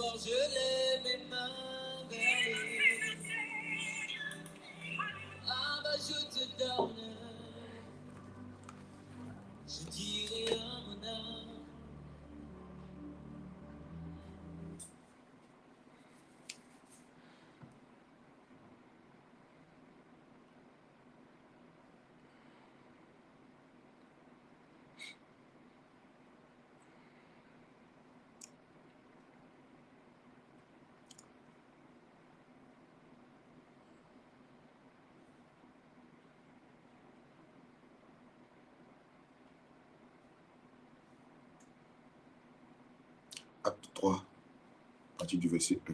soir, je lève mes mains vers lui. Ah bah je te donne, je dirai à mon âme. Acte 3, à partir du verset 1.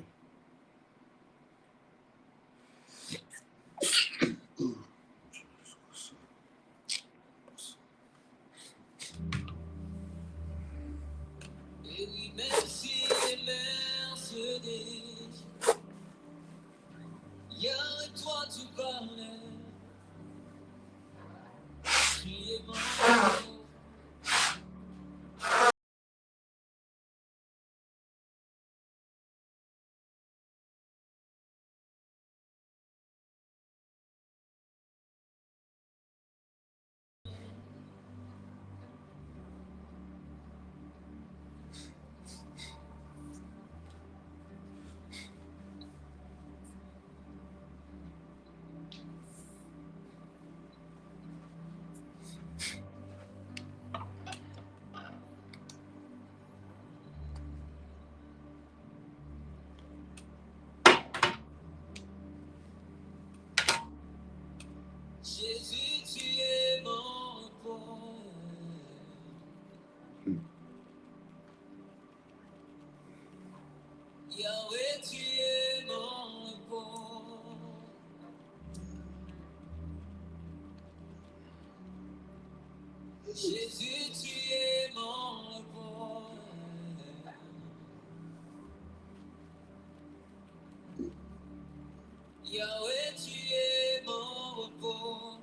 Et oui, même si les mers se déchirent, hier et toi tu parlais, tu es bon. Jésus, tu es mon repos. Yahweh, tu es mon repos. Jésus, tu es mon repos. Yahweh, tu es mon repos.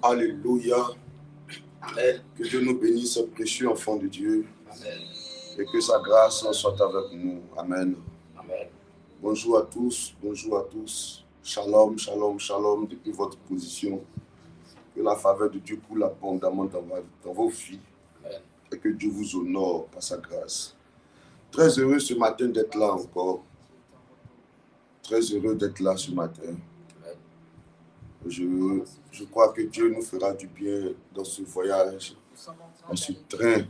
Alléluia. Amen. Que Dieu nous bénisse, précieux enfants de Dieu. Amen. Et que sa grâce soit avec nous. Amen. Amen. Bonjour à tous, bonjour à tous. Shalom, shalom, shalom depuis votre position. Que la faveur de Dieu coule abondamment dans vos vies. Amen. Et que Dieu vous honore par sa grâce. Très heureux ce matin d'être là encore. Très heureux d'être là ce matin. Je crois que Dieu nous fera du bien dans ce voyage, dans ce train,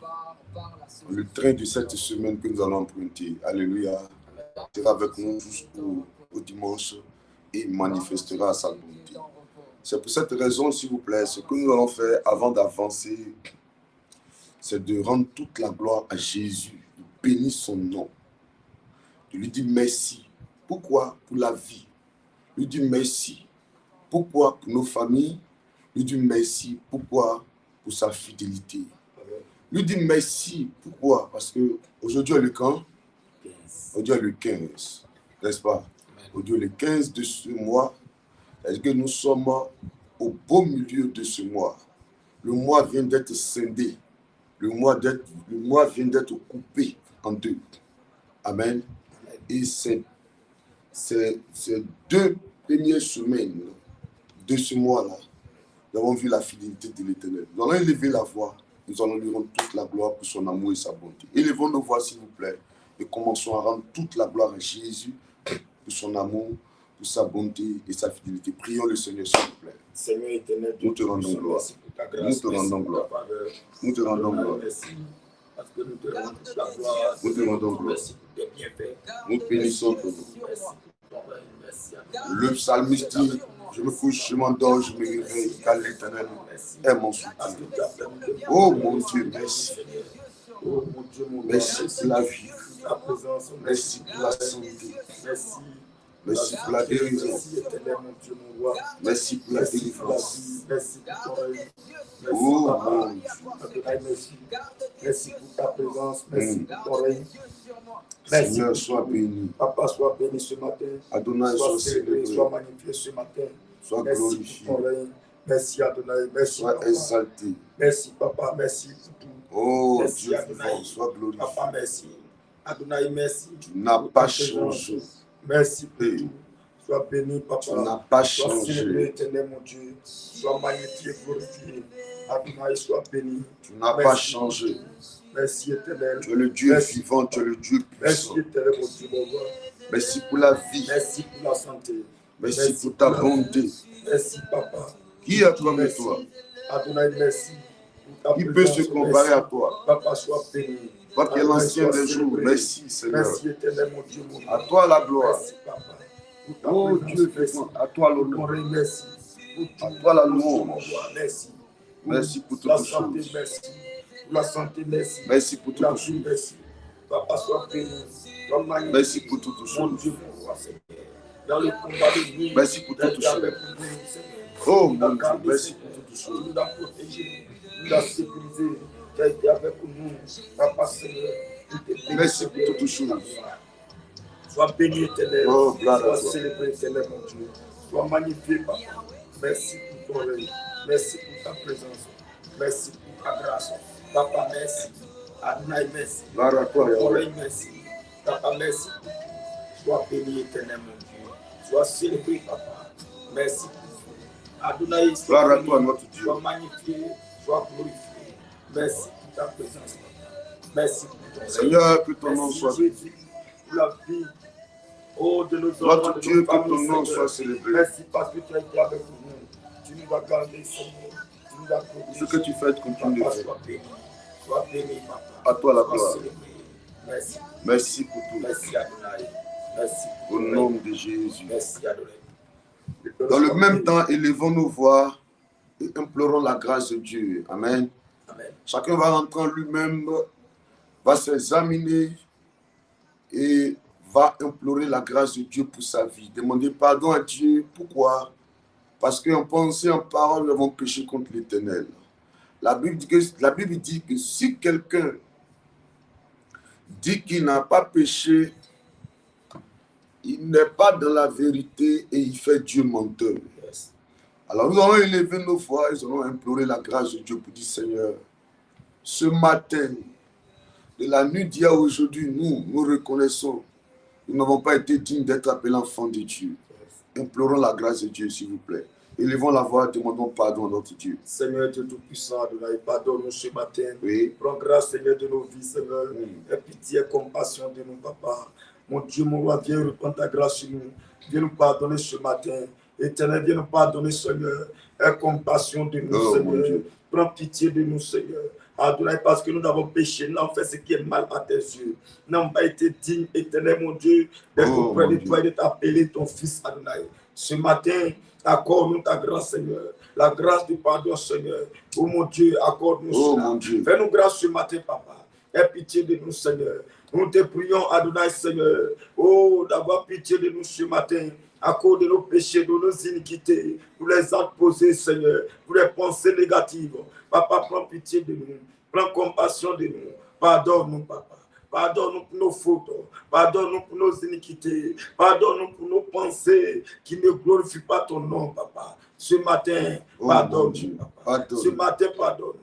le train de cette semaine que nous allons emprunter. Alléluia. Il sera avec nous jusqu'au dimanche et manifestera sa bonté. C'est pour cette raison, s'il vous plaît, ce que nous allons faire avant d'avancer, c'est de rendre toute la gloire à Jésus, de bénir son nom, de lui dire merci. Pourquoi? Pour la vie. Lui dire merci. Pourquoi? Pour nos familles. Lui dire merci. Pourquoi? Pour sa fidélité. Lui dire merci. Pourquoi? Parce qu'aujourd'hui est le quand? Aujourd'hui est le 15. N'est-ce pas? Aujourd'hui est le 15 de ce mois. Est-ce que nous sommes au beau milieu de ce mois. Le mois vient d'être scindé. Le mois vient d'être coupé en deux. Amen. Et ces 2 premières semaines de ce mois-là, nous avons vu la fidélité de l'Éternel. Nous allons élever la voix. Nous allons lui rendre toute la gloire pour son amour et sa bonté. Élevons nos voix, s'il vous plaît, et commençons à rendre toute la gloire à Jésus pour son amour, pour sa bonté et sa fidélité. Prions le Seigneur, s'il vous plaît. Seigneur éternel, nous te rendons gloire. Nous te rendons gloire. Nous te rendons gloire. Merci parce que nous te rendons toute la gloire. Nous te rendons gloire. Merci pour tes bienfaits. Nous te bénissons pour nous. Merci pour ton règne. Merci à toi. Le psalmiste dit, je me couche, je m'endors, je me réveille, car l'Éternel est mon soutien. Parce que tu as permis de Oh mon Dieu, merci. Oh mon Dieu, mon Merci pour la vie. ta présence. Merci pour la santé. Merci. Merci pour la guérison. Merci éternel, mon Dieu, mon roi. Merci pour la Merci pour la délivrance. vie. Merci pour ton règne. Merci, Oh papa. mon Dieu. Adonai, merci. Merci pour ta présence. Merci pour ton règne. Merci. Seigneur, sois béni. Papa, sois béni ce matin. Adonai, Sois sois célébré, célébré. sois magnifié ce matin. Sois Merci glorifié. pour ton règne. Merci Adonai. Merci Sois papa. exalté. Merci papa. Merci pour tout. Oh Merci, Dieu Adonai. vivant, sois glorifié. Papa, merci. Adonai, merci. Tu n'as pour pas ta présence. changé. Merci pour Oui. tout. Sois béni, papa. Tu n'as pas Sois célébré, changé. éternel, mon Dieu. Sois magnifié, glorifié. Adonai, sois béni. Tu n'as pas Merci. changé. Merci, éternel. Tu es le Dieu Merci. vivant, tu es le Dieu Merci, puissant. éternel, mon Dieu, mon roi. Merci pour la vie. Merci pour la santé. Merci pour ta bonté. Merci, papa. Qui est comme Merci. toi? Adonai, merci. pour ta Qui peut présence. se comparer Merci. à toi? Papa, sois béni. Toi qui es Adonai, l'ancien sois des jours. célébré. Merci Seigneur. Merci, éternel, mon Dieu, mon À roi. toi la gloire. Merci, papa. Pour ta Oh présence, Dieu merci. vivant. À toi Pour ton l'honneur. règne, merci. Pour À tout, toi la mon louange. roi, merci. Merci pour la toutes santé, choses. merci. Pour la santé, merci. Merci pour Pour la toutes vie, choses. merci. Papa, sois béni. Sois magnifique. Merci pour toutes Mon choses. Dieu, mon roi, Seigneur. Dans le combat de vie, Merci pour toutes tu as choses. avec nous, Seigneur. Oh Tu nous as mon Dieu, gardés, merci Seigneur. pour toutes Tu choses. nous as protégés. Tu nous as sécurisés. Tu as été avec nous. Papa, Seigneur. Nous te bénissons. Merci pour toutes choses. Sois béni, éternel. Oh, gloire à Sois toi. célébré, éternel, mon Dieu. Sois magnifié, papa. Merci pour ton règne. Merci pour ta présence. Merci pour ta grâce. Papa, merci. Adonai, merci. Gloire à toi, Pour ton Yahweh. règne, merci. Papa, merci. Sois béni, éternel, mon Dieu. Sois célébré, papa. Merci. Adonai, sois Gloire à béni. toi, notre Dieu. Sois magnifié. Sois glorifié. Merci pour ta présence, papa. Merci pour ton règne. Seigneur, que ton nom Merci, soit Jésus, pour la vie. Oh, de nos enfants, Notre de Dieu, nos que ton familles, nom Seigneur. soit célébré. Merci parce que tu as été avec nous. Tu nous as gardés, Seigneur. Tu nous as protégés. Ce que tu fais, continue de Papa, faire. sois béni. Sois béni, papa. À toi la Sois gloire. célébré. Merci. Merci pour tout. Merci, Adonai. Merci. Au nom de Jésus. Merci, Adonai. Dans le même temps, élevons nos voix et implorons la grâce de Dieu. Amen. Amen. Chacun va rentrer en lui-même, va s'examiner et va implorer la grâce de Dieu pour sa vie. Demander pardon à Dieu. Pourquoi? Parce qu'en pensée, en parole, nous avons péché contre l'Éternel. La Bible dit que si quelqu'un dit qu'il n'a pas péché, il n'est pas dans la vérité et il fait Dieu menteur. Yes. Alors nous allons élever nos voix et nous allons implorer la grâce de Dieu pour dire Seigneur, ce matin, de la nuit d'hier à aujourd'hui, nous reconnaissons, nous n'avons pas été dignes d'être appelés enfants de Dieu. Implorons la grâce de Dieu, s'il vous plaît. Élevons la voix, demandons pardon à notre Dieu. Seigneur Dieu Tout-Puissant, Adonai, pardonne-nous ce matin. Oui. Prends grâce, Seigneur, de nos vies, Seigneur. Aie pitié et compassion de nous, papa. Mon Dieu, mon roi, viens reprendre ta grâce sur nous. Viens nous pardonner ce matin. Éternel, viens nous pardonner, Seigneur. Aie compassion de nous, Oh, mon Seigneur. Dieu. Prends pitié de nous, Seigneur. Adonai, parce que nous avons péché, nous avons fait ce qui est mal à tes yeux. Nous n'avons pas été dignes, Éternel, mon Dieu, d'être Oh, auprès mon de Dieu. toi et de t'appeler ton fils, Adonai. Ce matin, accorde-nous ta grâce, Seigneur. La grâce du pardon, Seigneur. Oh mon Dieu, accorde-nous Oh, cela. mon Dieu. Fais-nous grâce ce matin, papa. Aie pitié de nous, Seigneur. Nous te prions, Adonai, Seigneur. Oh, d'avoir pitié de nous ce matin. À cause de nos péchés, de nos iniquités, pour les actes posés, Seigneur, pour les pensées négatives. Papa, prends pitié de nous. Prends compassion de nous. Pardonne-nous, papa. Pardonne-nous pour nos fautes. Pardonne-nous pour nos iniquités. Pardonne-nous pour nos pensées qui ne glorifient pas ton nom, Papa. Ce matin, pardonne-nous, Papa. Ce matin, pardonne-nous.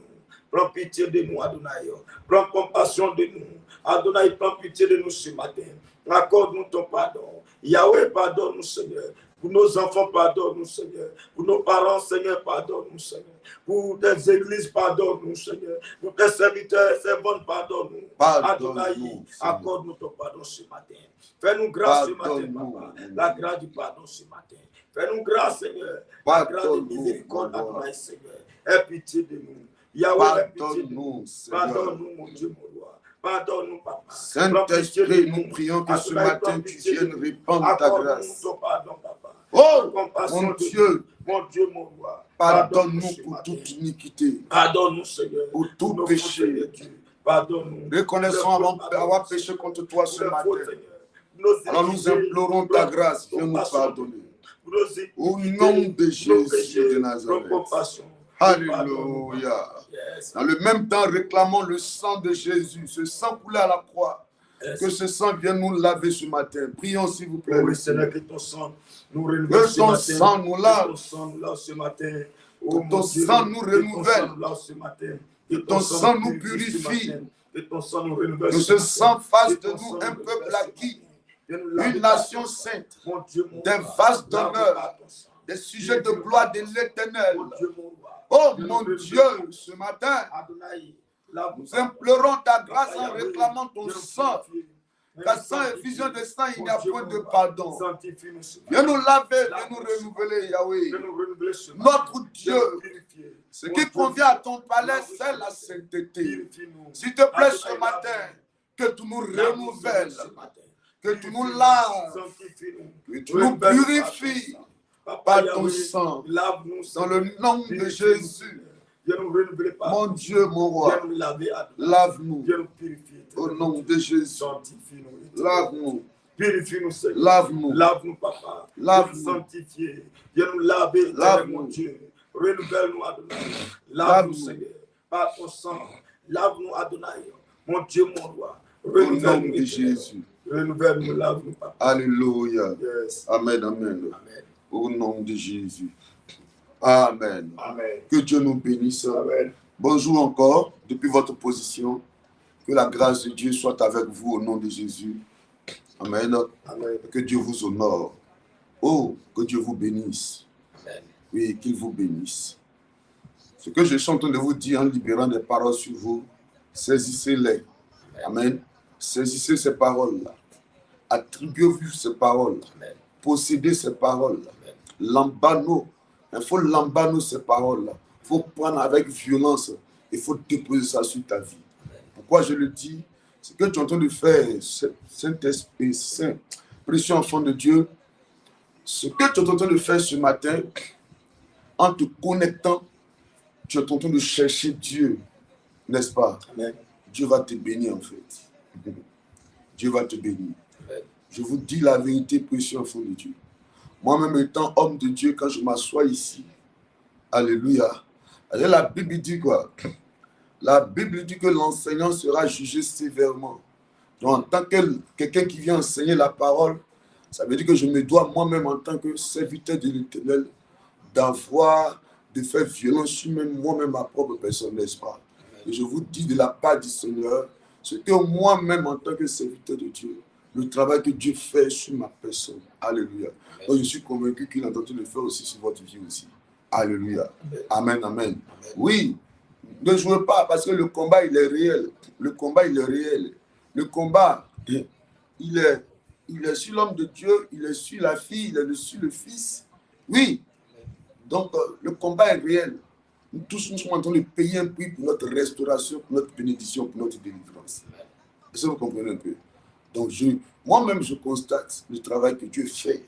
Prends pitié de nous, Adonai. Prends compassion de nous. Adonai, prends pitié de nous ce matin. Accorde-nous ton pardon. Yahweh, pardonne-nous, Seigneur. Pour nos enfants, pardonne-nous, Seigneur. Pour nos parents, Seigneur, pardonne-nous, Seigneur. Pour tes églises, pardonne-nous, Seigneur. Pour tes serviteurs et servantes, pardonne-nous. Adonai, accorde-nous ton pardon ce matin. Fais-nous grâce ce matin, Papa. La grâce du pardon ce matin. Fais-nous grâce, Seigneur. La grâce de miséricorde, Adonai, Seigneur. Aie pitié de nous. Yahweh, aie pitié de nous. Pardonne-nous, mon Dieu, mon roi. Pardonne-nous, Papa. Saint-Esprit, nous prions que ce matin, tu viennes répandre ta grâce. Ton pardon, Papa. Oh, mon Dieu, mon roi. Pardonne-nous pour toute iniquité. Pardonne-nous, Seigneur. Pour tout péché. Pardonne-nous. Reconnaissons avoir péché contre toi ce matin. Alors nous implorons ta grâce. Viens nous pardonner. Au nom de Jésus de Nazareth. Alléluia. Dans le même temps, réclamons le sang de Jésus, ce sang coulé à la croix. Que ce sang vienne nous laver ce matin. Prions s'il vous plaît. Oui, Seigneur, que ton sang nous renouvelle que ton sang nous lave. Que ton sang nous lave ce matin. Que ton sang nous renouvelle. Que ton sang nous purifie. Que ton sang nous renouvelle. Que ce sang fasse de nous un peuple acquis. Une nation sainte. Des vases d'honneur. Des sujets de gloire de l'Éternel. Oh mon Dieu, ce matin, nous implorons ta grâce en réclamant ton sang. Car sans effusion de sang, il n'y a point de pardon. Viens nous laver, viens nous renouveler, Yahweh. Notre Dieu, ce qui convient à ton palais, c'est la sainteté. S'il te plaît, ce matin, que tu nous renouvelles, que tu nous laves, que tu nous purifies par ton sang. Dans le nom de Jésus. Mon Dieu, mon roi, lave-nous au nom de Jésus. Lave-nous. Purifie-nous, Seigneur. Lave-nous. Lave-nous, Papa. Lave-nous. Sanctifier. Viens nous laver, mon Dieu. Renouvelle-nous, Adonai. Lave-nous, Seigneur. Par ton sang. Lave-nous, Adonai. Mon Dieu, mon roi. Au nom de Jésus. Renouvelle-nous, lave-nous, Papa. Alléluia. Yes. Amen, amen. Amen. Au nom de Jésus. Amen. Amen. Que Dieu nous bénisse. Amen. Bonjour encore, depuis votre position. Que la grâce de Dieu soit avec vous au nom de Jésus. Amen. Amen. Que Dieu vous honore. Oh, que Dieu vous bénisse. Amen. Oui, qu'il vous bénisse. Ce que je suis en train de vous dire en libérant des paroles sur vous, saisissez-les. Amen. Saisissez ces paroles-là. Attribuez-vous ces paroles. Amen. Possédez ces paroles-là. Lambano. Il faut lambano ces paroles-là. Il faut prendre avec violence. Il faut déposer ça sur ta vie. Pourquoi je le dis? Ce que tu es en train de faire, Saint-Esprit, Saint, précieux enfant de Dieu, ce que tu es en train de faire ce matin, en te connectant, tu es en train de chercher Dieu, n'est-ce pas? Amen. Dieu va te bénir en fait. Dieu va te bénir. Amen. Je vous dis la vérité, précieux enfant de Dieu. Moi-même étant homme de Dieu, quand je m'assois ici, alléluia, la Bible dit quoi? La Bible dit que l'enseignant sera jugé sévèrement. Donc, en tant que quelqu'un qui vient enseigner la parole, ça veut dire que je me dois moi-même en tant que serviteur de l'Éternel de faire violence sur moi-même ma propre personne, n'est-ce pas? Et je vous dis de la part du Seigneur, ce que moi-même en tant que serviteur de Dieu, le travail que Dieu fait sur ma personne. Alléluia. Donc je suis convaincu qu'il est en train de le faire aussi sur votre vie aussi. Alléluia. Amen, amen. Oui, ne jouez pas parce que le combat, il est réel. Le combat, il est réel. Le combat, il est sur l'homme de Dieu, il est sur la fille, il est sur le fils. Oui. Donc, le combat est réel. Nous tous, nous sommes en train de payer un prix pour notre restauration, pour notre bénédiction, pour notre délivrance. Est-ce que vous comprenez un peu? Donc, moi-même, je constate le travail que Dieu fait.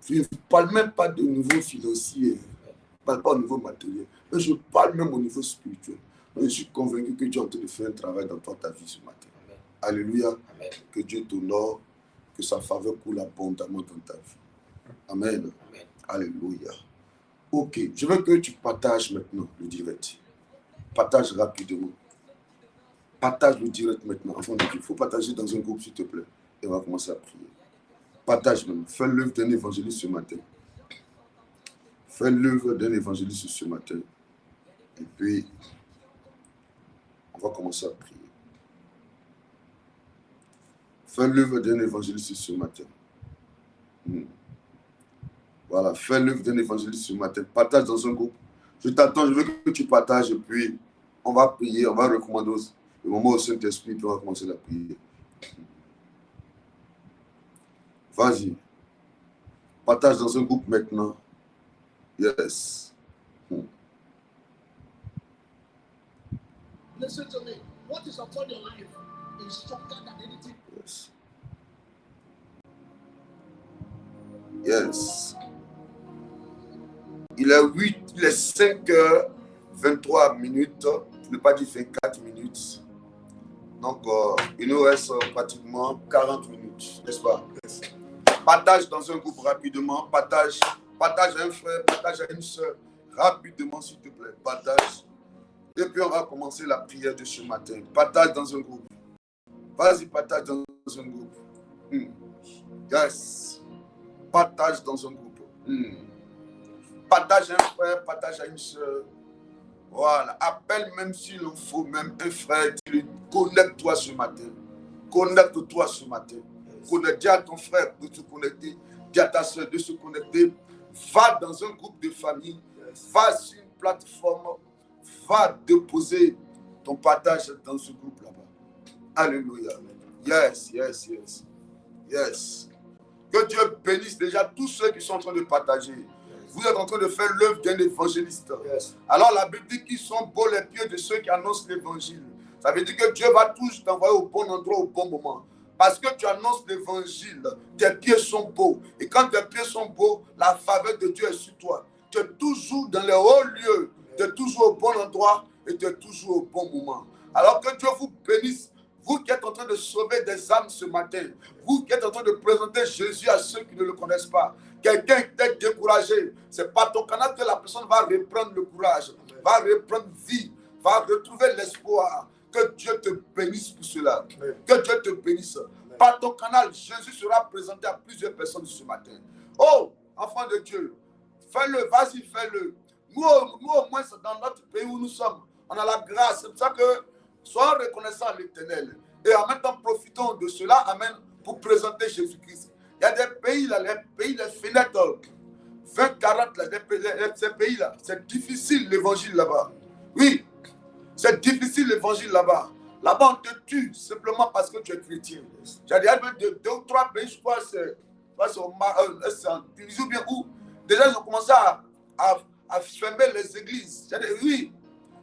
Je ne parle même pas de niveau financier, je ne parle pas au niveau matériel, mais je parle même au niveau spirituel. Donc, je suis convaincu que Dieu est en train de faire un travail dans toi, ta vie ce matin. Amen. Alléluia. Amen. Que Dieu t'honore, que sa faveur coule abondamment dans ta vie. Amen. Amen. Alléluia. Ok, je veux que tu partages maintenant le direct. Partage rapidement. Partage le direct maintenant. Enfant de Dieu, il faut partager dans un groupe, s'il te plaît. Et on va commencer à prier. Partage même. Fais l'œuvre d'un évangéliste ce matin. Fais l'œuvre d'un évangéliste ce matin. Et puis, on va commencer à prier. Fais l'œuvre d'un évangéliste ce matin. Voilà, fais l'œuvre d'un évangéliste ce matin. Partage dans un groupe. Je t'attends, je veux que tu partages et puis on va prier, on va recommander le moment au Saint-Esprit, puis on va commencer la prière. Vas-y. Partage dans un groupe maintenant. Yes. Listen to me. What is upon your life is stronger than anything. Yes. Yes. Il est 5h23 minutes, je ne pas dire 24 minutes. Donc, il nous reste pratiquement 40 minutes, n'est-ce pas? Yes. Partage dans un groupe rapidement, partage à un frère, partage à une soeur, rapidement s'il te plaît, partage. Et puis on va commencer la prière de ce matin. Partage dans un groupe. Vas-y, partage dans un groupe. Yes. Partage dans un groupe. Partage à un frère, partage à une soeur. Voilà. Appelle même s'il en faut, même un frère. Connecte-toi ce matin. Connecte-toi ce matin. Dis à ton frère de se connecter. Dis à ta soeur de se connecter. Va dans un groupe de famille. Va sur une plateforme. Va déposer ton partage dans ce groupe là-bas. Alléluia. Yes, yes, yes. Yes. Que Dieu bénisse déjà tous ceux qui sont en train de partager. Vous êtes en train de faire l'œuvre d'un évangéliste. Yes. Alors la Bible dit qu'ils sont beaux les pieds de ceux qui annoncent l'évangile. Ça veut dire que Dieu va toujours t'envoyer au bon endroit, au bon moment. Parce que tu annonces l'évangile, tes pieds sont beaux. Et quand tes pieds sont beaux, la faveur de Dieu est sur toi. Tu es toujours dans les hauts lieux. Tu es toujours au bon endroit et tu es toujours au bon moment. Alors que Dieu vous bénisse, vous qui êtes en train de sauver des âmes ce matin, vous qui êtes en train de présenter Jésus à ceux qui ne le connaissent pas. Quelqu'un qui est découragé, ce n'est pas ton canal que la personne va reprendre le courage, va reprendre vie, va retrouver l'espoir. Que Dieu te bénisse pour cela. Que Dieu te bénisse. Par ton canal, Jésus sera présenté à plusieurs personnes ce matin. Oh, enfant de Dieu, fais-le, vas-y, fais-le. Nous, au moins, dans notre pays où nous sommes, on a la grâce. C'est pour ça que soyons reconnaissants à l'Éternel. Et en même temps, profitons de cela, amen, pour présenter Jésus-Christ. Il y a des pays, là, les pays, les fenêtres, 20, 40, là, ces pays-là, c'est difficile l'évangile là-bas. Oui, c'est difficile l'évangile là-bas. Là-bas, on te tue simplement parce que tu es chrétien. J'ai déjà vu deux ou trois pays, je crois, c'est en Tunisie ou bien où. Déjà, ils ont commencé à fermer les églises. Oui,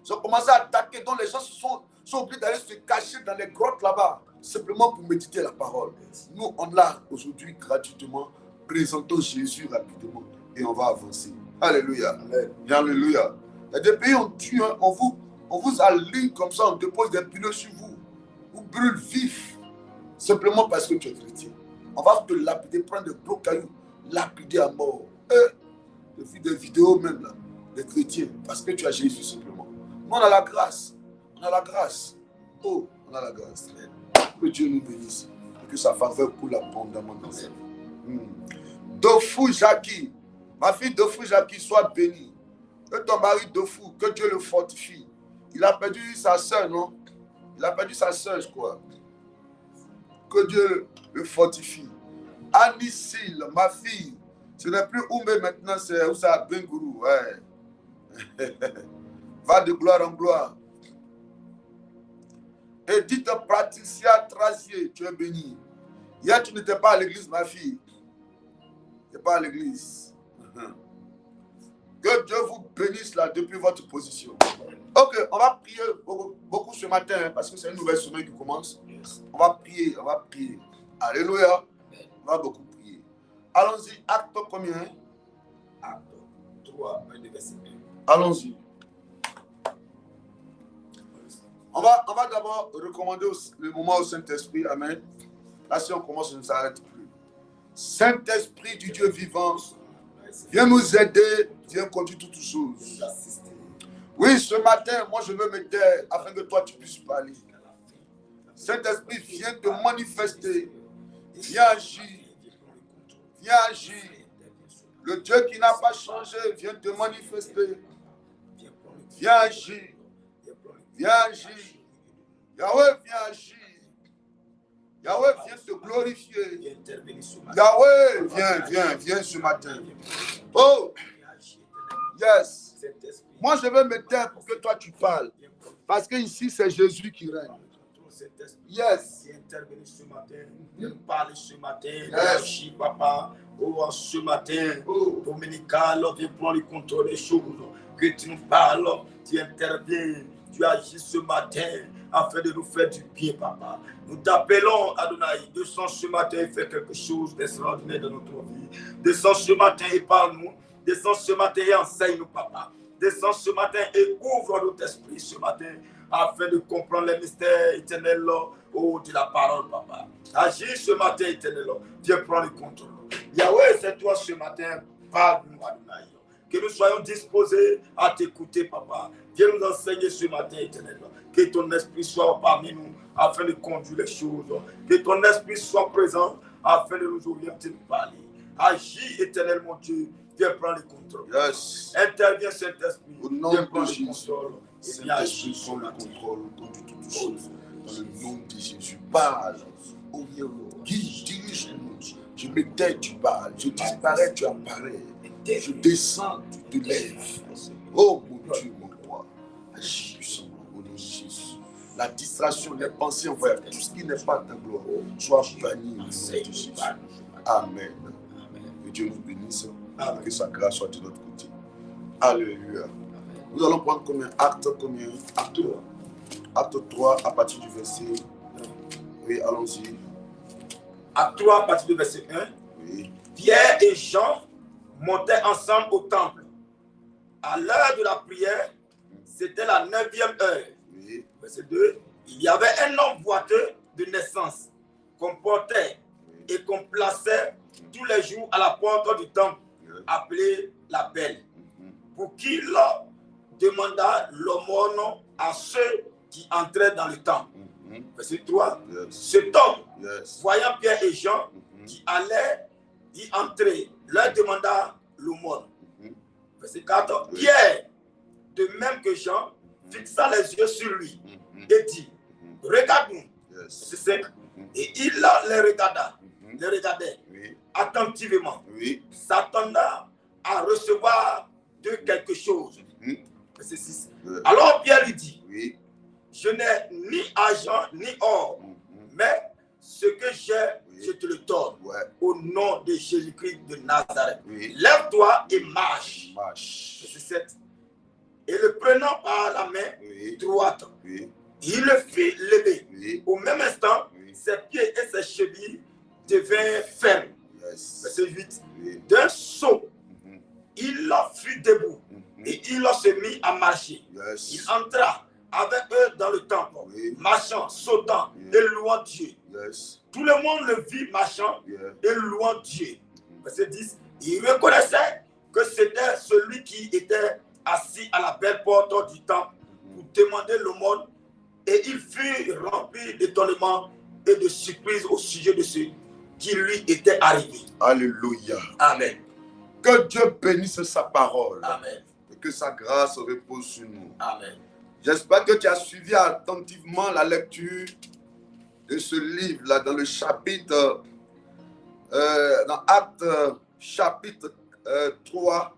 ils ont commencé à attaquer. Donc, les gens sont obligés d'aller se cacher dans les grottes là-bas, simplement pour méditer la parole. Nous, on l'a aujourd'hui gratuitement. Présentons Jésus rapidement et on va avancer. Alléluia. Amen. Alléluia. Il y a des pays, on tue, hein, on vous aligne comme ça, on dépose des pneus sur vous. Vous brûle vif, simplement parce que tu es chrétien. On va te lapider, prendre des gros cailloux, lapider à mort. J'ai vu des vidéos même là, des chrétiens, parce que tu as Jésus simplement. Nous, on a la grâce. On a la grâce. Oh, on a la grâce. Que Dieu nous bénisse. Et que sa faveur coule abondamment dans sa vie. Dofou Jackie, ma fille Dofou Jackie, sois bénie. Que ton mari Dofou, que Dieu le fortifie. Il a perdu sa soeur, non? Il a perdu sa soeur, je crois. Que Dieu le fortifie. Anicile, ma fille, ce n'est plus Oumé maintenant, c'est Oussa Bengourou. Ouais. Va de gloire en gloire. Edith Patricia Trazier, tu es bénie. Hier, tu n'étais pas à l'église, ma fille. Tu n'es pas à l'église. Que Dieu vous bénisse là depuis votre position. Ok, on va prier beaucoup ce matin hein, parce que c'est une nouvelle semaine qui commence. On va prier, on va prier. Alléluia. On va beaucoup prier. Allons-y, acte combien? Acte 3, verset 1. Allons-y. On va d'abord recommander le moment au Saint-Esprit. Amen. Là, si on commence, on ne s'arrête plus. Saint-Esprit du Dieu vivant, viens nous aider, viens conduire toutes choses. Oui, ce matin, moi, je veux me taire afin que toi, tu puisses parler. Saint-Esprit, viens te manifester. Viens agir. Viens agir. Le Dieu qui n'a pas changé, viens te manifester. Viens agir. Viens agir. Yahweh, viens agir. Yahweh, viens te glorifier. Yahweh, viens ce matin. Oh, yes. Moi, je vais me taire pour que toi, tu parles. Parce que ici, c'est Jésus qui règne. Yes. Ce matin, viens nous parler ce matin. Yes. Papa. Oh, ce matin, Dominical, viens prendre le contrôle des choses. Que tu nous parles, tu interviens, tu agis ce matin afin de nous faire du bien, papa. Nous t'appelons, Adonai, descends ce matin et fais quelque chose d'extraordinaire dans notre vie. Descends ce matin et parle-nous. Descends ce matin et enseigne-nous, papa. Descends ce matin et ouvre notre esprit ce matin afin de comprendre les mystères éternels de la parole, papa. Agis ce matin, éternel. Viens prendre le contrôle. Yahweh, c'est toi ce matin. Parle-nous, Adonai. Que nous soyons disposés à t'écouter, papa. Viens nous enseigner ce matin, éternel. Que ton esprit soit parmi nous afin de conduire les choses. Que ton esprit soit présent afin de nous orienter, nous parler. Agis, éternel, mon Dieu. Viens prendre le contrôle. Yes. Interviens, Saint-Esprit. Au nom de Jésus. Saint-Esprit, prends le contrôle, conduis toutes choses. Dans le nom de Jésus, parle. Oh, guide, dirige-nous. Je me tais, tu parles. Je disparais, tu apparais. Je descends, tu te lèves. Oh mon Dieu, mon roi. Agis puissamment au nom de Jésus. La distraction, les pensées envoyées, tout ce qui n'est pas ta gloire, soit banni au nom de Jésus. Amen. Que Dieu nous bénisse. Que sa grâce soit de notre côté. Alléluia. Nous allons prendre combien? Acte 3 à partir du verset. Oui, allons-y. Acte 3 à partir du verset 1. Oui. Pierre et Jean montaient ensemble au temple. À l'heure de la prière, c'était la 9e heure. Oui. Verset 2. Il y avait un homme boiteux de naissance qu'on portait et qu'on plaçait tous les jours à la porte du temple, appelé la Belle, pour qu'il demanda l'aumône à ceux qui entraient dans le temple. Verset 3. Cet homme, voyant Pierre et Jean qui allaient y entrer, leur demanda l'aumône. Verset 4. Pierre, de même que Jean, fixa les yeux sur lui et dit, regarde-nous. Verset 5. Et il les regardait attentivement, s'attendant à recevoir de quelque chose. Verset 6. Alors Pierre lui dit, je n'ai ni argent ni or, mais ce que j'ai, je te le donne. Au nom de Jésus-Christ de Nazareth. Lève-toi et marche. Verset 7. Et le prenant par la main droite, il le fit lever. Au même instant, ses pieds et ses chevilles devinrent fermes. Verset 8. D'un saut, il fut debout et il se mit à marcher. Il entra avec eux dans le temple, marchant, sautant et louant Dieu. Tout le monde le vit marchant et louant Dieu. Verset 10. Il reconnaissait que c'était celui qui était assis à la belle porte du temple pour demander l'aumône, et il fut rempli d'étonnement et de surprise au sujet de ce qui lui était arrivé. Alléluia. Amen. Que Dieu bénisse sa parole. Amen. Et que sa grâce repose sur nous. Amen. J'espère que tu as suivi attentivement la lecture de ce livre-là dans le chapitre, dans Acte chapitre 3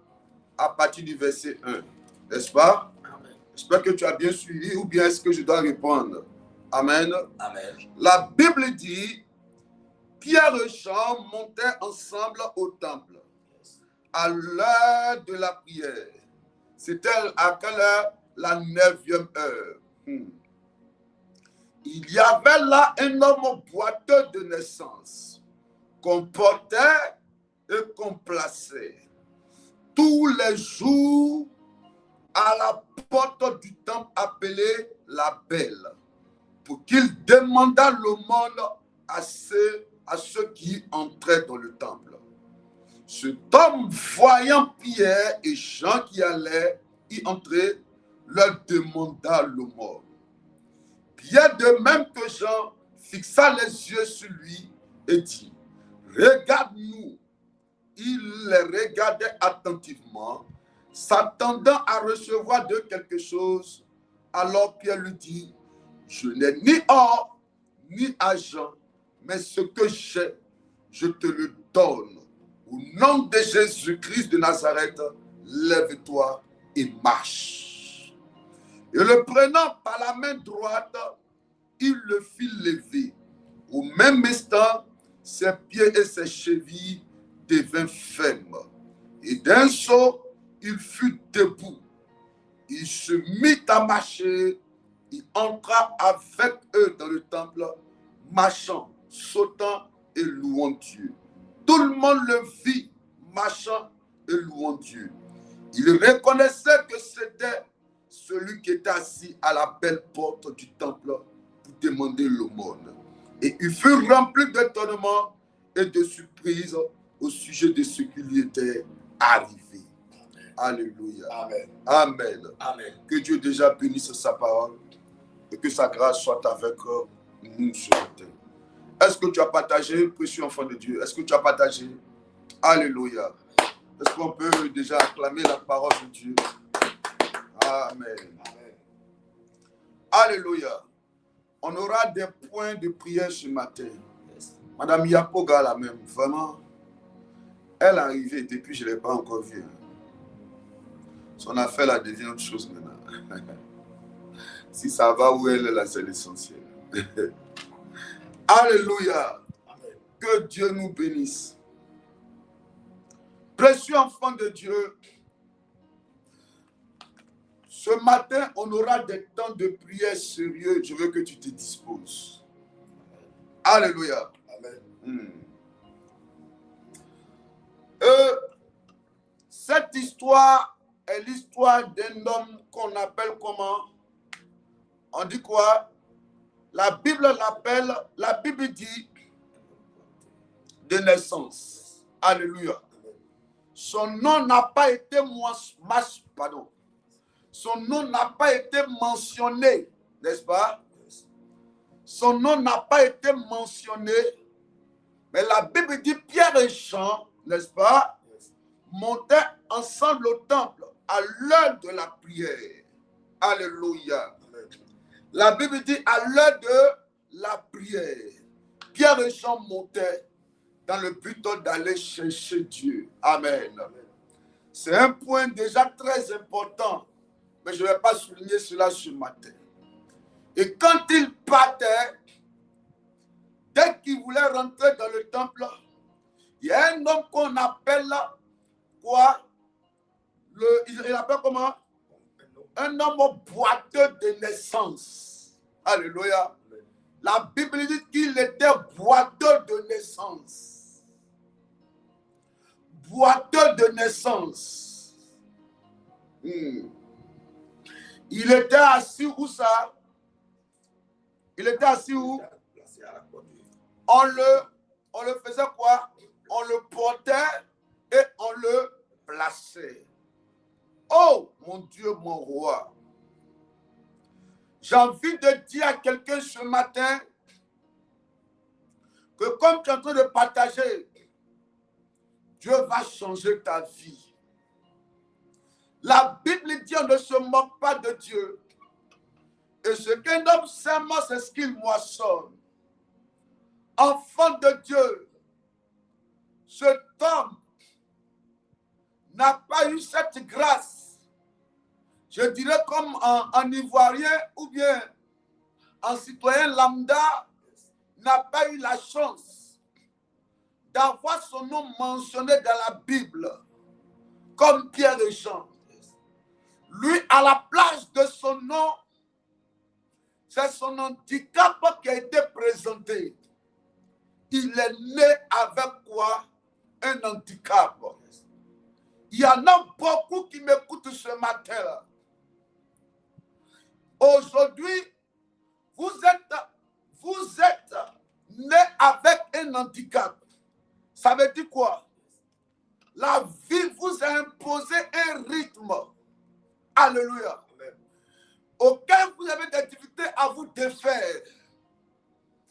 à partir du verset 1. N'est-ce pas? Amen. J'espère que tu as bien suivi, ou bien est-ce que je dois répondre? Amen. Amen. La Bible dit, Pierre et Jean montaient ensemble au temple à l'heure de la prière. C'était à quelle heure? La 9e heure. Il y avait là un homme boiteux de naissance qu'on portait et qu'on plaçait tous les jours à la porte du temple appelé la Belle, pour qu'il demandât l'aumône à ceux qui entraient dans le temple. Cet homme, voyant Pierre et Jean qui allaient y entrer, leur demanda l'aumône. Bien de même que Jean fixa les yeux sur lui et dit, regarde-nous. Il les regardait attentivement, s'attendant à recevoir d'eux quelque chose. Alors Pierre lui dit, je n'ai ni or, ni argent, mais ce que j'ai, je te le donne. Au nom de Jésus-Christ de Nazareth, lève-toi et marche. Et le prenant par la main droite, il le fit lever. Au même instant, ses pieds et ses chevilles devinrent fermes. Et d'un saut, il fut debout. Il se mit à marcher. Il entra avec eux dans le temple, marchant, sautant et louant Dieu. Tout le monde le vit, marchant et louant Dieu. Il reconnaissait que c'était celui qui était assis à la belle porte du temple pour demander l'aumône. Et il fut rempli d'étonnement et de surprise au sujet de ce qui lui était arrivé. Alléluia. Amen. Amen. Amen. Que Dieu déjà bénisse sa parole et que sa grâce soit avec nous ce matin. Est-ce que tu as partagé, précieux enfant de Dieu? Est-ce que tu as partagé? Alléluia. Est-ce qu'on peut déjà acclamer la parole de Dieu? Amen. Amen. Alléluia. On aura des points de prière ce matin. Madame Yapoga, la même, vraiment, elle est arrivée depuis, je ne l'ai pas encore vue. Son affaire, là, devient autre chose maintenant. Si ça va où elle est là, c'est l'essentiel. Alléluia. Amen. Que Dieu nous bénisse. Précieux enfant de Dieu, ce matin, on aura des temps de prière sérieux. Je veux que tu te disposes. Alléluia. Amen. Cette histoire est l'histoire d'un homme qu'on appelle comment? On dit quoi? La Bible l'appelle, la Bible dit de naissance. Alléluia. Son nom n'a pas été Son nom n'a pas été mentionné, n'est-ce pas? Son nom n'a pas été mentionné, mais la Bible dit Pierre et Jean, n'est-ce pas, montaient ensemble au temple à l'heure de la prière. Alléluia. La Bible dit à l'heure de la prière, Pierre et Jean montaient dans le but d'aller chercher Dieu. Amen. C'est un point déjà très important, mais je ne vais pas souligner cela ce matin. Et quand ils partaient, dès qu'ils voulaient rentrer dans le temple, il y a un homme qu'on appelle quoi? Il appelle comment? Un homme boiteux de naissance. Alléluia. La Bible dit qu'il était boiteux de naissance. Boiteux de naissance. Il était assis où ça? Il était assis où? On le faisait quoi? On le portait et on le plaçait. Oh, mon Dieu, mon roi. J'ai envie de dire à quelqu'un ce matin que comme tu es en train de partager, Dieu va changer ta vie. La Bible dit on ne se moque pas de Dieu. Et ce qu'un homme sème, c'est ce qu'il moissonne. Enfant de Dieu, cet homme n'a pas eu cette grâce. Je dirais comme un Ivoirien ou bien un citoyen lambda n'a pas eu la chance d'avoir son nom mentionné dans la Bible comme Pierre et Jean. Lui, à la place de son nom, c'est son handicap qui a été présenté. Il est né avec quoi? Un handicap. Il y en a beaucoup qui m'écoutent ce matin. Aujourd'hui, vous êtes né avec un handicap. Ça veut dire quoi? La vie vous a imposé un rythme. Alléluia. auquel vous avez des difficultés à vous défaire.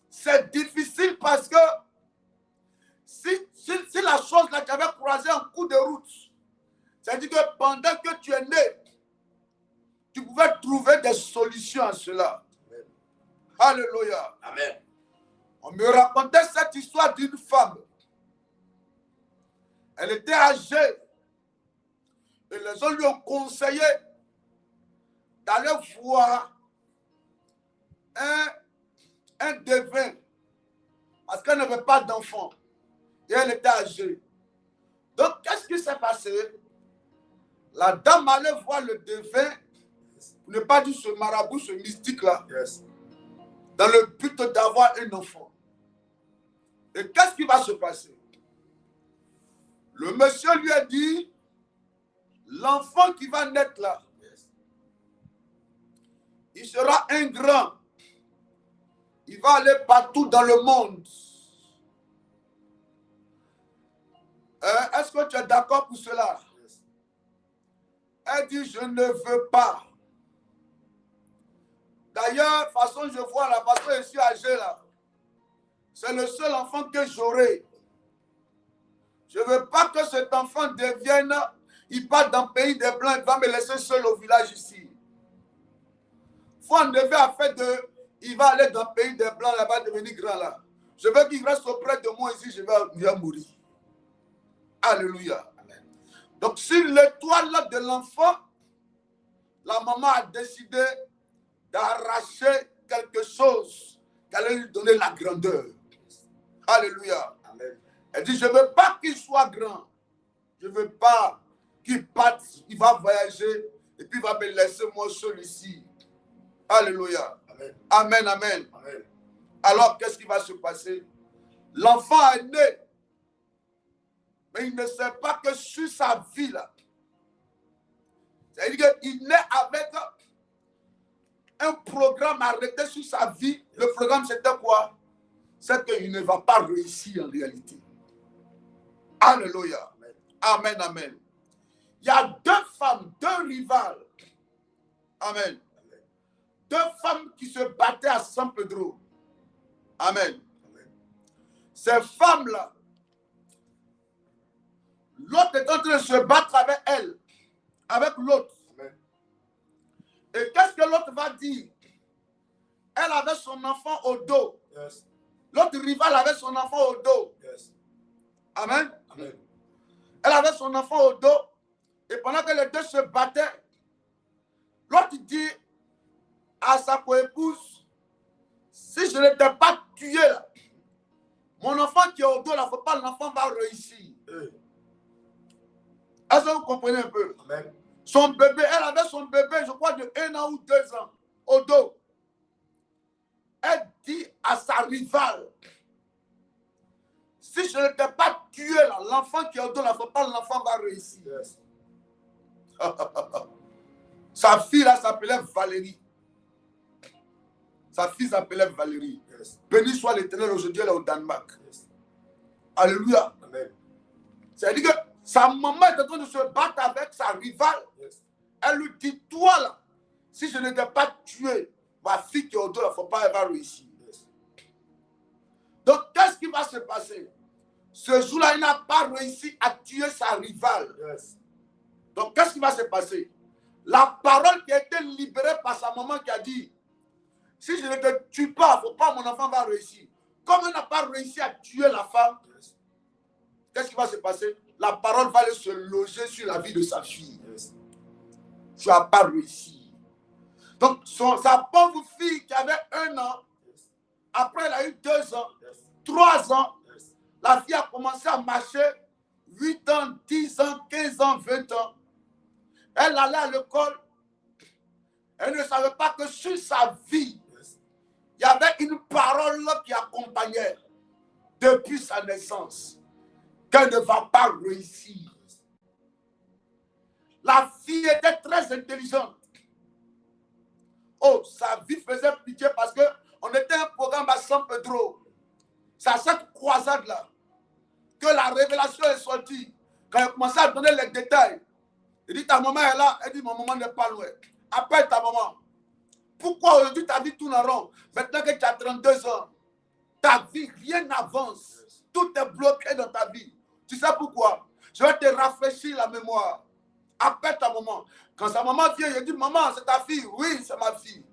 C'est difficile parce que si la chose là, tu avais croisé un coup de route, c'est-à-dire que pendant que tu es né, tu pouvais trouver des solutions à cela. Amen. Alléluia. Amen. On me racontait cette histoire d'une femme. Elle était âgée. Et les gens lui ont conseillé d'aller voir un devin. Parce qu'elle n'avait pas d'enfant. Et elle était âgée. Donc, qu'est-ce qui s'est passé? La dame allait voir le devin, pour ne pas dire ce marabout, ce mystique-là, Yes. dans le but d'avoir un enfant. Et qu'est-ce qui va se passer? Le monsieur lui a dit, l'enfant qui va naître là, il sera un grand. Il va aller partout dans le monde. Est-ce que tu es d'accord pour cela? Elle dit, je ne veux pas. D'ailleurs, de toute façon, je vois la façon dont je suis âgé là. C'est le seul enfant que j'aurai. Je ne veux pas que cet enfant devienne, il part dans le pays des Blancs, il va me laisser seul au village ici. Faut enlever à fait de, il va aller dans le pays des Blancs là-bas, devenir grand là. Je veux qu'il reste auprès de moi ici, je vais mourir. Alléluia. Amen. Donc, sur l'étoile de l'enfant, la maman a décidé d'arracher quelque chose qui allait lui donner la grandeur. Alléluia. Amen. Elle dit, je ne veux pas qu'il soit grand. Je ne veux pas qu'il parte, il va voyager et puis il va me laisser moi seul ici. Alléluia. Amen. Amen, amen. Amen. Alors, qu'est-ce qui va se passer? L'enfant est né. Mais il ne sait pas que sur sa vie, là, c'est-à-dire qu'il naît avec un programme arrêté sur sa vie. Le programme, c'était quoi? C'est qu'il ne va pas réussir en réalité. Alléluia. Amen, amen. Il y a deux femmes, deux rivales. Amen. Deux femmes qui se battaient à San Pedro. Amen. Ces femmes-là, l'autre est en train de se battre avec elle, avec l'autre. Et qu'est-ce que l'autre va dire? Elle avait son enfant au dos. Yes. L'autre rival avait son enfant au dos. Yes. Amen. Amen. Elle avait son enfant au dos. Et pendant que les deux se battaient, l'autre dit à sa coépouse, si je n'étais pas tué là, mon enfant qui est au dos là, il ne faut pas, l'enfant va réussir. Est-ce que vous comprenez un peu? Amen. Son bébé, elle avait son bébé, je crois, de 1 an ou 2 ans, au dos. Elle dit à sa rivale, si je n'étais pas tué là, l'enfant qui est au dos là, il ne faut pas, l'enfant va réussir. Yes. Sa fille là s'appelait Valérie. Sa fille s'appelait Valérie. Yes. Béni soit l'Éternel, aujourd'hui elle est au Danemark. Yes. Alléluia. Amen. C'est-à-dire que sa maman est en train de se battre avec sa rivale. Yes. Elle lui dit, toi là, si je n'étais pas tué, ma fille qui est au dos, il ne faut pas, elle va réussir. Yes. Donc, qu'est-ce qui va se passer? Ce jour-là, il n'a pas réussi à tuer sa rivale. Yes. Donc, qu'est-ce qui va se passer? La parole qui a été libérée par sa maman qui a dit, si je ne te tue pas, il ne faut pas, mon enfant va réussir. Comme elle n'a pas réussi à tuer la femme, yes, qu'est-ce qui va se passer? La parole va aller se loger sur la vie de sa fille. Yes. Tu n'as pas réussi. Donc, sa pauvre fille qui avait 1 an, yes, après elle a eu 2 ans, yes, 3 ans, yes, la fille a commencé à marcher 8 ans, 10 ans, 15 ans, 20 ans. Elle allait à l'école. Elle ne savait pas que sur sa vie, yes, il y avait une parole qui accompagnait depuis sa naissance, qu'elle ne va pas réussir. La fille était très intelligente. Oh, sa vie faisait pitié parce qu'on était un programme à San Pedro. C'est à cette croisade-là que la révélation est sortie. Quand elle commençait à donner les détails, il dit, ta maman est là. Elle dit, ma maman n'est pas loin. Appelle ta maman. Pourquoi aujourd'hui ta vie tourne en rond? Maintenant que tu as 32 ans, ta vie, rien n'avance. Tout est bloqué dans ta vie. Tu sais pourquoi? Je vais te rafraîchir la mémoire. Appelle ta maman. Quand sa maman vient, il dit, maman, c'est ta fille. Oui, c'est ma fille.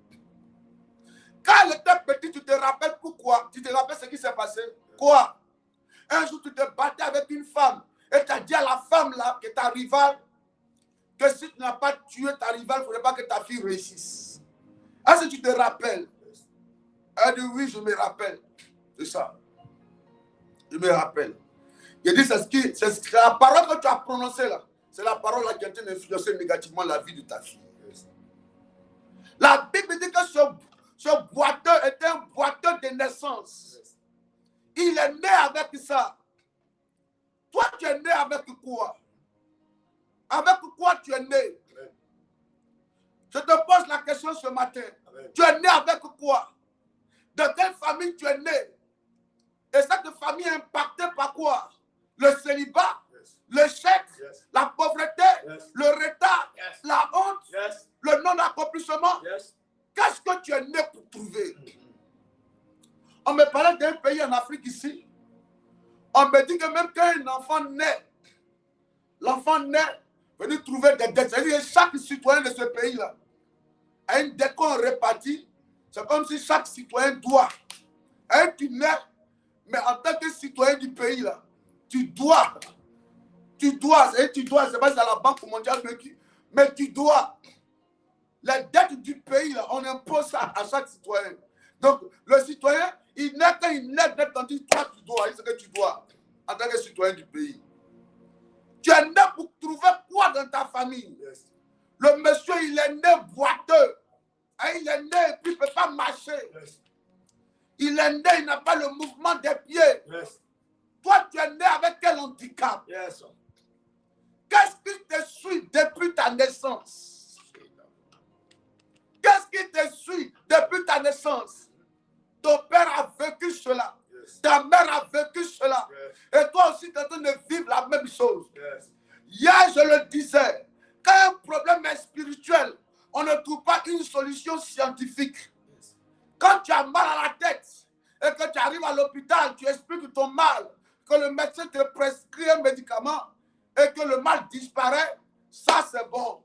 Quand elle était petite, tu te rappelles pourquoi? Tu te rappelles ce qui s'est passé? Quoi? Un jour, tu te battais avec une femme et tu as dit à la femme là, que ta rivale, que si tu n'as pas tué ta rivale, il ne faudrait pas que ta fille réussisse. Est-ce que tu te rappelles? Elle dit oui, je me rappelle. C'est ça. Je me rappelle. Il dit c'est la parole que tu as prononcée là. C'est la parole là qui est en train d'influencer négativement la vie de ta fille. La Bible dit que ce boiteux était un boiteux de naissance. Il est né avec ça. Toi, tu es né avec quoi? Avec quoi tu es né? Je te pose la question ce matin. Tu es né avec quoi? De quelle famille tu es né? Et cette famille est impactée par quoi? Le célibat, l'échec, la pauvreté, le retard, la honte, le non-accomplissement. Qu'est-ce que tu es né pour trouver? On me parlait d'un pays en Afrique ici. On me dit que même quand un enfant naît, l'enfant naît, venir trouver des dettes. C'est-à-dire que chaque citoyen de ce pays-là a une dette qu'on répartit. C'est comme si chaque citoyen doit. Et tu nais, mais en tant que citoyen du pays-là, tu dois, c'est pas si à la Banque mondiale, mais tu dois. Les dettes du pays-là, on impose ça à chaque citoyen. Donc, le citoyen, il naît quand il naît, quand il dit, toi, tu dois, c'est ce que tu dois, en tant que citoyen du pays. Tu es né pour trouver quoi dans ta famille? Le monsieur, il est né boiteux. Et il est né et puis il ne peut pas marcher. Il est né, il n'a pas le mouvement des pieds. Toi, tu es né avec quel handicap? Qu'est-ce qui te suit depuis ta naissance? Qu'est-ce qui te suit depuis ta naissance? Ton père a vécu cela. Ta mère a vécu cela. Et toi aussi, tu es en train de vivre la même chose. Hier, je le disais, quand un problème est spirituel, on ne trouve pas une solution scientifique. Quand tu as mal à la tête et que tu arrives à l'hôpital, tu expliques ton mal, que le médecin te prescrit un médicament et que le mal disparaît, ça c'est bon.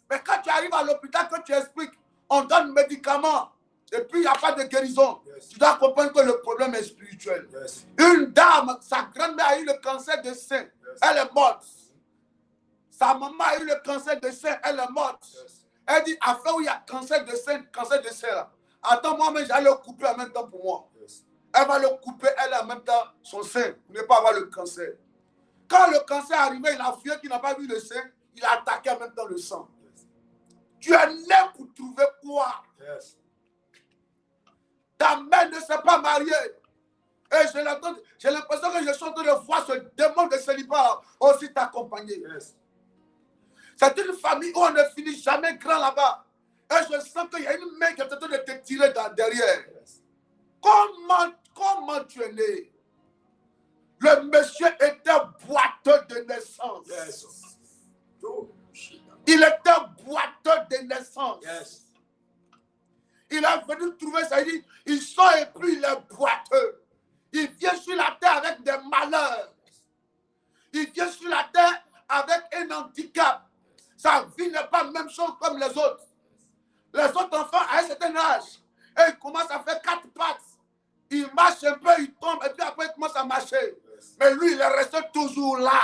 Mais quand tu arrives à l'hôpital, que tu expliques, on donne un médicament et puis il n'y a pas de guérison. Tu dois comprendre que le problème est spirituel. Une dame, sa grand-mère a eu le cancer de sein, elle est morte. Sa maman a eu le cancer de sein, elle est morte. Elle dit, afin où il y a cancer de sein là. Attends, moi-même, j'allais le couper en même temps pour moi. Elle va le couper, elle en même temps son sein, pour ne pas avoir le cancer. Quand le cancer est arrivé, il a fui qui n'a pas vu le sein, il a attaqué en même temps le sang. Tu es né pour trouver quoi? Ta mère ne s'est pas mariée. Et j'ai l'impression que je suis en train de voir ce démon de célibat aussi t'accompagner. C'est une famille où on ne finit jamais grand là-bas. Et je sens qu'il y a une main qui est en train de te tirer derrière. Comment tu es né? Le monsieur était boiteux de naissance. Il était boiteux de naissance. Il est venu trouver ça. Il dit, il sort et puis il est boiteux. Il vient sur la terre avec des malheurs. Il vient sur la terre avec un handicap. Sa vie n'est pas la même chose comme les autres. Les autres enfants, à un certain âge, et ils commencent à faire 4 pattes. Il marche un peu, il tombe, et puis après, il commence à marcher. Mais lui, il est resté toujours là.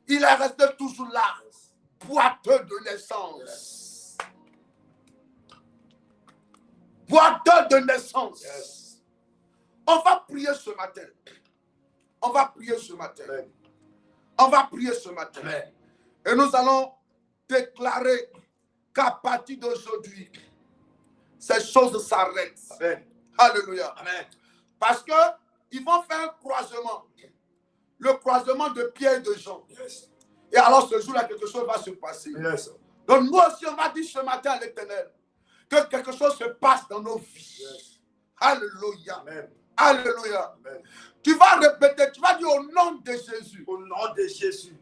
Il est resté toujours là. Boiteux de naissance. Boiteux de naissance. On va prier ce matin. On va prier ce matin. On va prier ce matin. Et nous allons déclarer qu'à partir d'aujourd'hui, ces choses s'arrêtent. Alléluia. Amen. Parce qu'ils vont faire un croisement. Le croisement de Pierre et de Jean. Et alors ce jour-là, quelque chose va se passer. Donc nous aussi, on va dire ce matin à l'Éternel que quelque chose se passe dans nos vies. Alléluia. Amen. Alléluia. Amen. Tu vas répéter, tu vas dire au nom de Jésus. Au nom de Jésus.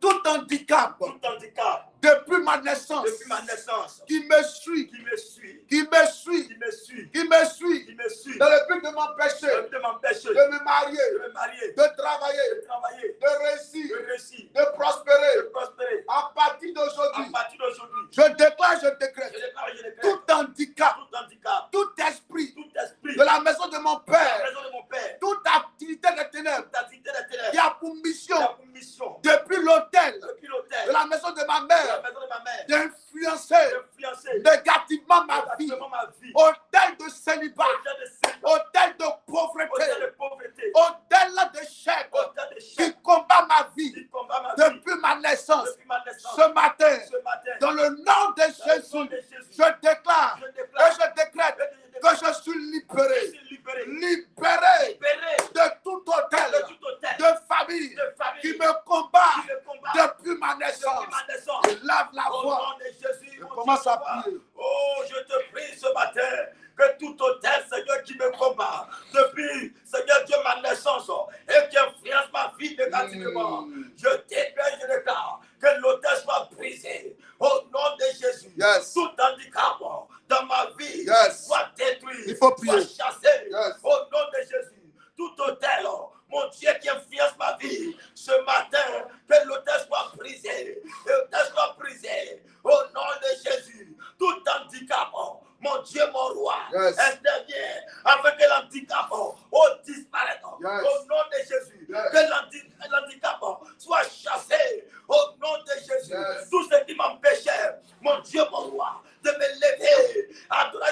Tout handicap tout handicap depuis ma naissance depuis ma naissance qui me suit, qui me suit, qui me suit, qui me suit, qui me suit, qui me suit, dans le but de m'empêcher de m'empêcher de me marier, de me marier, de travailler, de travailler, de réussir, de réussir, de prospérer. de prospérer. À partir À d'aujourd'hui, partir d'aujourd'hui, je déclare, je décrète, je décrète tout handicap, tout handicap, tout esprit tout esprit de la maison de mon de la père, maison de mon père, toute activité des ténèbres toute activité des ténèbres, qui a pour mission, qui a pour mission, depuis l'autel depuis l'autel, de la maison de ma de la mère, maison de ma mère, d'influencer d'influencer négativement ma vie, négativement ma vie, autel de célibat, autel de célibat, autel de autel pauvreté, de pauvreté, autel d'échec autel de qui chèque, combat ma vie qui combat ma vie depuis ma naissance. depuis ma naissance. Ce matin, Ce matin, dans le nom de dans le nom Jésus, de Jésus, je déclare je et déclare je décrète que je suis je libéré, suis libéré, libéré libéré de tout autel de tout autel de famille de famille qui me combat qui me combat depuis ma depuis naissance. ma naissance. Je lave la Au voix. nom de Jésus, Je mon commence Dieu, à roi. prier. Oh, je te prie ce matin que tout autel, Seigneur, qui me combat depuis, Seigneur Dieu, ma naissance et qui influence ma vie négativement, je déclare, je déclare que l'autel soit brisé. Au nom de Jésus, Yes. tout handicap dans ma vie Yes. soit détruit, Il faut prier. soit chassé. Yes. Au nom de Jésus, tout autel, mon Dieu, qui influence ma vie, ce matin, que l'autel soit brisé, l'autel soit brisé. Au nom de Jésus, tout handicap, mon Dieu, mon roi, Yes. intervient afin que l'handicap disparaisse. Yes. Au nom de Jésus, Yes. que l'handicap soit chassé. Au nom de Jésus, Yes. tout ce qui m'empêchait, mon Dieu, mon roi, de me lever,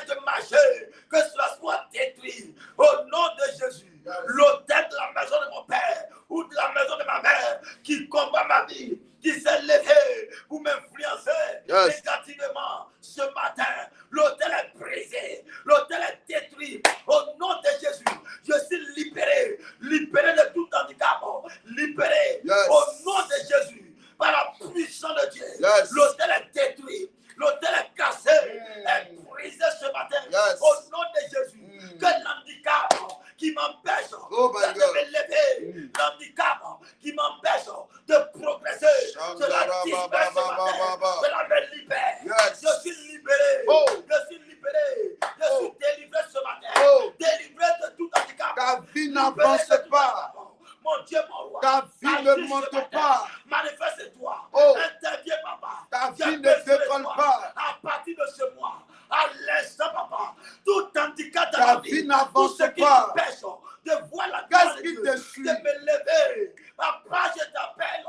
de marcher, que cela soit détruit. Au nom de Jésus, Yes. l'autel de la maison de mon père ou de la maison de ma mère qui combat ma vie, qui s'est levé pour m'influencer Yes. négativement ce matin, l'autel est brisé, l'autel est détruit. Au nom de Jésus, je suis libéré, libéré de tout handicap, libéré. Yes. Au nom de Jésus, par la puissance de Dieu, Yes. l'autel est détruit, l'autel est cassé, est brisé ce matin. Yes. Au nom de Jésus, que l'handicap qui m'empêche Oh my de God. me lever, l'handicap qui m'empêche de progresser, cela disparaît ce matin, cela me libère. Yes. Je suis libéré, Oh. je suis libéré, je Oh. suis délivré ce matin, Oh. délivré de tout handicap. Ta vie Libéré n'avance de tout pas. handicap. Mon Dieu, mon roi, Ta vie ne agis ce monte matin. pas. Manifeste-toi, Oh. interviens, papa. Ta J'ai vie ne besoin de décolle toi. pas. À partir de ce mois, à l'instant, papa, tout handicap dans Ta ma vie vie, n'avance tout ce qui pas. m'empêche de voir la Qu'est-ce gloire de qui Dieu, te suit? de me lever. Papa, je t'appelle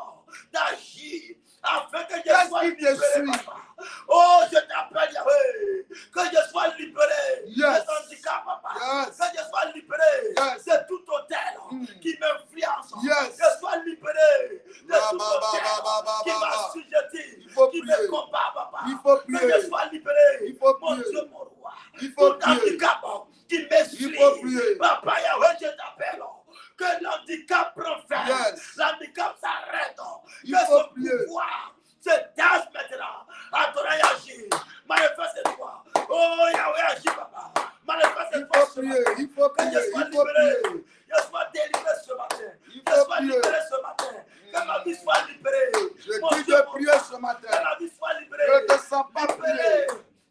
d'agir afin que je Qu'est-ce sois qui te libéré, suit? papa. Oh, je t'appelle, Yahweh, que je sois libéré Yes. de handicap, papa. Yes. Que je sois libéré Yes. de tout hôtel qui m'influence. Yes. Que je sois libéré de Ba, tout ba, hôtel ba, ba, ba, qui ba, m'a ba. sujeté, Il faut qui prier. me combat, papa. Il faut Que prier. je sois libéré. Il faut Mon prier. Dieu, mon roi. Il faut Tout prier. handicap qui me suit. Il faut prier. Papa Yahweh, je t'appelle. Que l'handicap prend fin. Yes. L'handicap s'arrête. Il Que faut son prier. pouvoir se tasse maintenant. Adonai agit. Manifeste-toi. Oh Yahweh agit, papa. Il Manifeste-toi faut ce prier. matin. Il faut Que je prier. sois Il faut libéré. prier. Je sois délivré ce matin. Il Je faut sois prier. libéré ce matin. Que ma vie soit libérée. Je Mon dis Dieu, de mon prier roi. ce matin. Que ma vie soit libérée. Je ne te sens pas Libéré prier.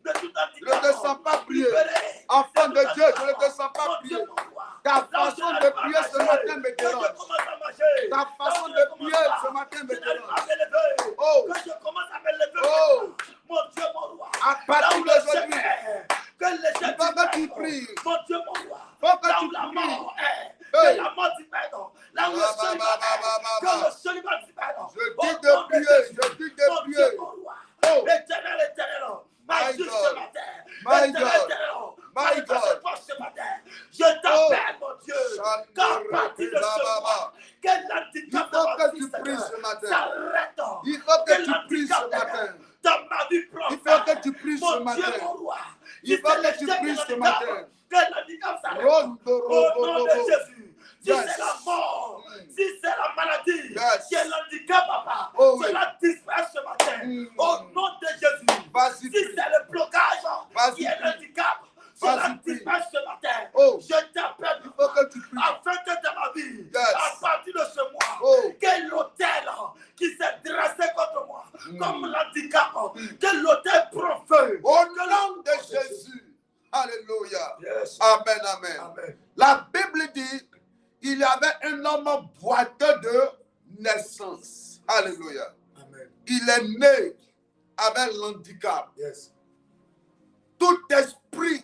de tout Je handicap. ne te sens pas prier. Libéré Enfant de de tout Dieu, je ne handicap. te sens pas Mon prier. Dieu, mon roi. Ta Là où façon je de n'arrive pas à prier ce marcher, matin me que je dérange. commence à marcher. Ta Là où façon je de ne commence prier pas, ce matin me je n'arrive dérange. pas à me lever. Oh. Que je commence à me lever. Oh. maintenant. Mon Dieu, mon roi. À partir Là où le d'aujourd'hui, Seigneur est, que les gens il faut que tu disent, pries. mon Dieu, mon roi. Faut que Là tu où la pries. mort est, Hey. que la mort disparaisse. Là où le Ba, ba, célibat ba, ba, est, ba, que ba. le célibat disparaisse. Je Au dis nom de prier. Jésus. Je dis de Mon Dieu, prier. mon roi. Oh. Éternel, éternel. My Agis God. ce matin. My Éternel, God. éternel. My Manifeste-toi ce matin. Je t'appelle, mon Dieu. Chandra, Qu'à partir de ba, ce ba, mois, ba. que l'handicap Il faut dans ma que vie, tu pries Seigneur, ce matin. s'arrête. Il faut que tu pries ce l'handicap matin. dans ma vie prend Il faut fin. que tu pries ce Mon Dieu, matin. mon roi. Il Si faut c'est que le tu chèque pries de ce l'handicap, matin. que l'handicap s'arrête. Rondo, Au robo, nom de robo. Jésus. Si Yes. c'est la mort, si c'est la maladie, Yes. qui est l'handicap, papa, Oh oui. cela disparaît ce matin. Mm. Au nom de Jésus. Vas-y, Si prie. c'est le blocage Vas-y, qui est prie. l'handicap, Vas-y, cela prie. disparaît ce matin. Oh. Je t'appelle Il faut que tu pries. afin que dans ma vie, Yes. à partir de ce mois, Oh. que l'autel qui s'est dressé il y avait un homme boiteux de naissance. Alléluia. Amen. Il est né avec l'handicap. Yes. Tout esprit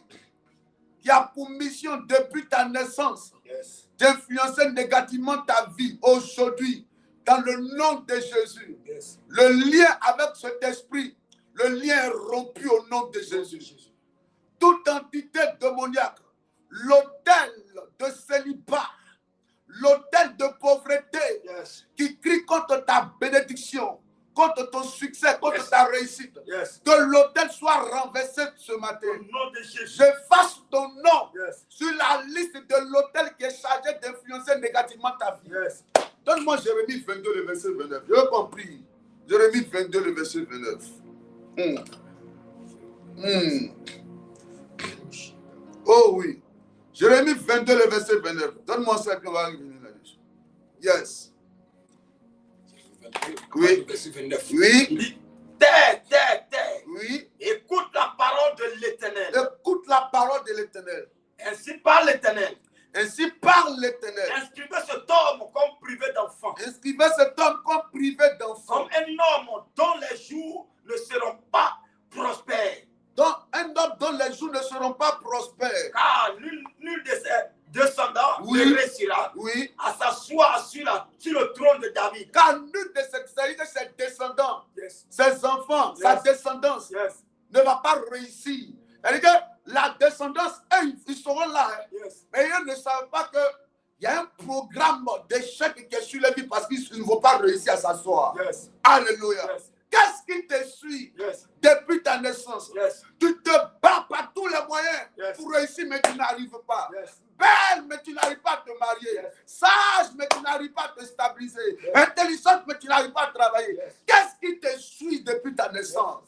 qui a pour mission depuis ta naissance Yes. d'influencer négativement ta vie aujourd'hui, dans le nom de Jésus, Yes. le lien avec cet esprit, le lien est rompu au nom de Jésus. Toute entité démoniaque, l'autel de célibat, l'autel de pauvreté, Yes. qui crie contre ta bénédiction, contre ton succès, contre Yes. ta réussite, Yes. que l'autel soit renversé ce matin. Au nom de Jésus. J'efface ton nom Yes. sur la liste de l'autel qui est chargé d'influencer négativement ta vie. Yes. Donne-moi Jérémie 22, le verset 29. J'ai compris. Jérémie 22, le verset 29. Oh oui. Jérémie 22, le verset 29. Donne-moi ça qu'on va revenir là-dessus. Yes. Oui. Verset 29. Oui. Il dit, terre, Oui. écoute la parole de l'Éternel. Écoute la parole de l'Éternel. Ainsi parle l'Éternel. Ainsi parle l'Éternel. Inscrivez cet homme comme privé d'enfant. Inscrivez cet homme comme privé d'enfant. Comme un homme dont les jours ne seront pas prospères. Donc, un homme dont les jours ne seront pas prospères. Car nul de ses descendants Oui. ne réussira Oui. à s'asseoir sur le trône de David. Car nul de ses descendants, Yes. ses enfants, sa Yes. descendance Yes. ne va pas réussir. C'est-à-dire que la descendance, eux, ils seront là. Hein. Yes. Mais ils ne savent pas qu'il y a un programme d'échec qui est sur la vie parce qu'ils ne vont pas réussir à s'asseoir. Yes. Alléluia. Yes. Qu'est-ce qui te suit Yes. depuis ta naissance? Yes. Tu te bats par tous les moyens Yes. pour réussir, mais tu n'arrives pas. Yes. Belle, mais tu n'arrives pas à te marier. Yes. Sage, mais tu n'arrives pas à te stabiliser. Yes. Intelligente, mais tu n'arrives pas à travailler. Yes. Qu'est-ce qui te suit depuis ta naissance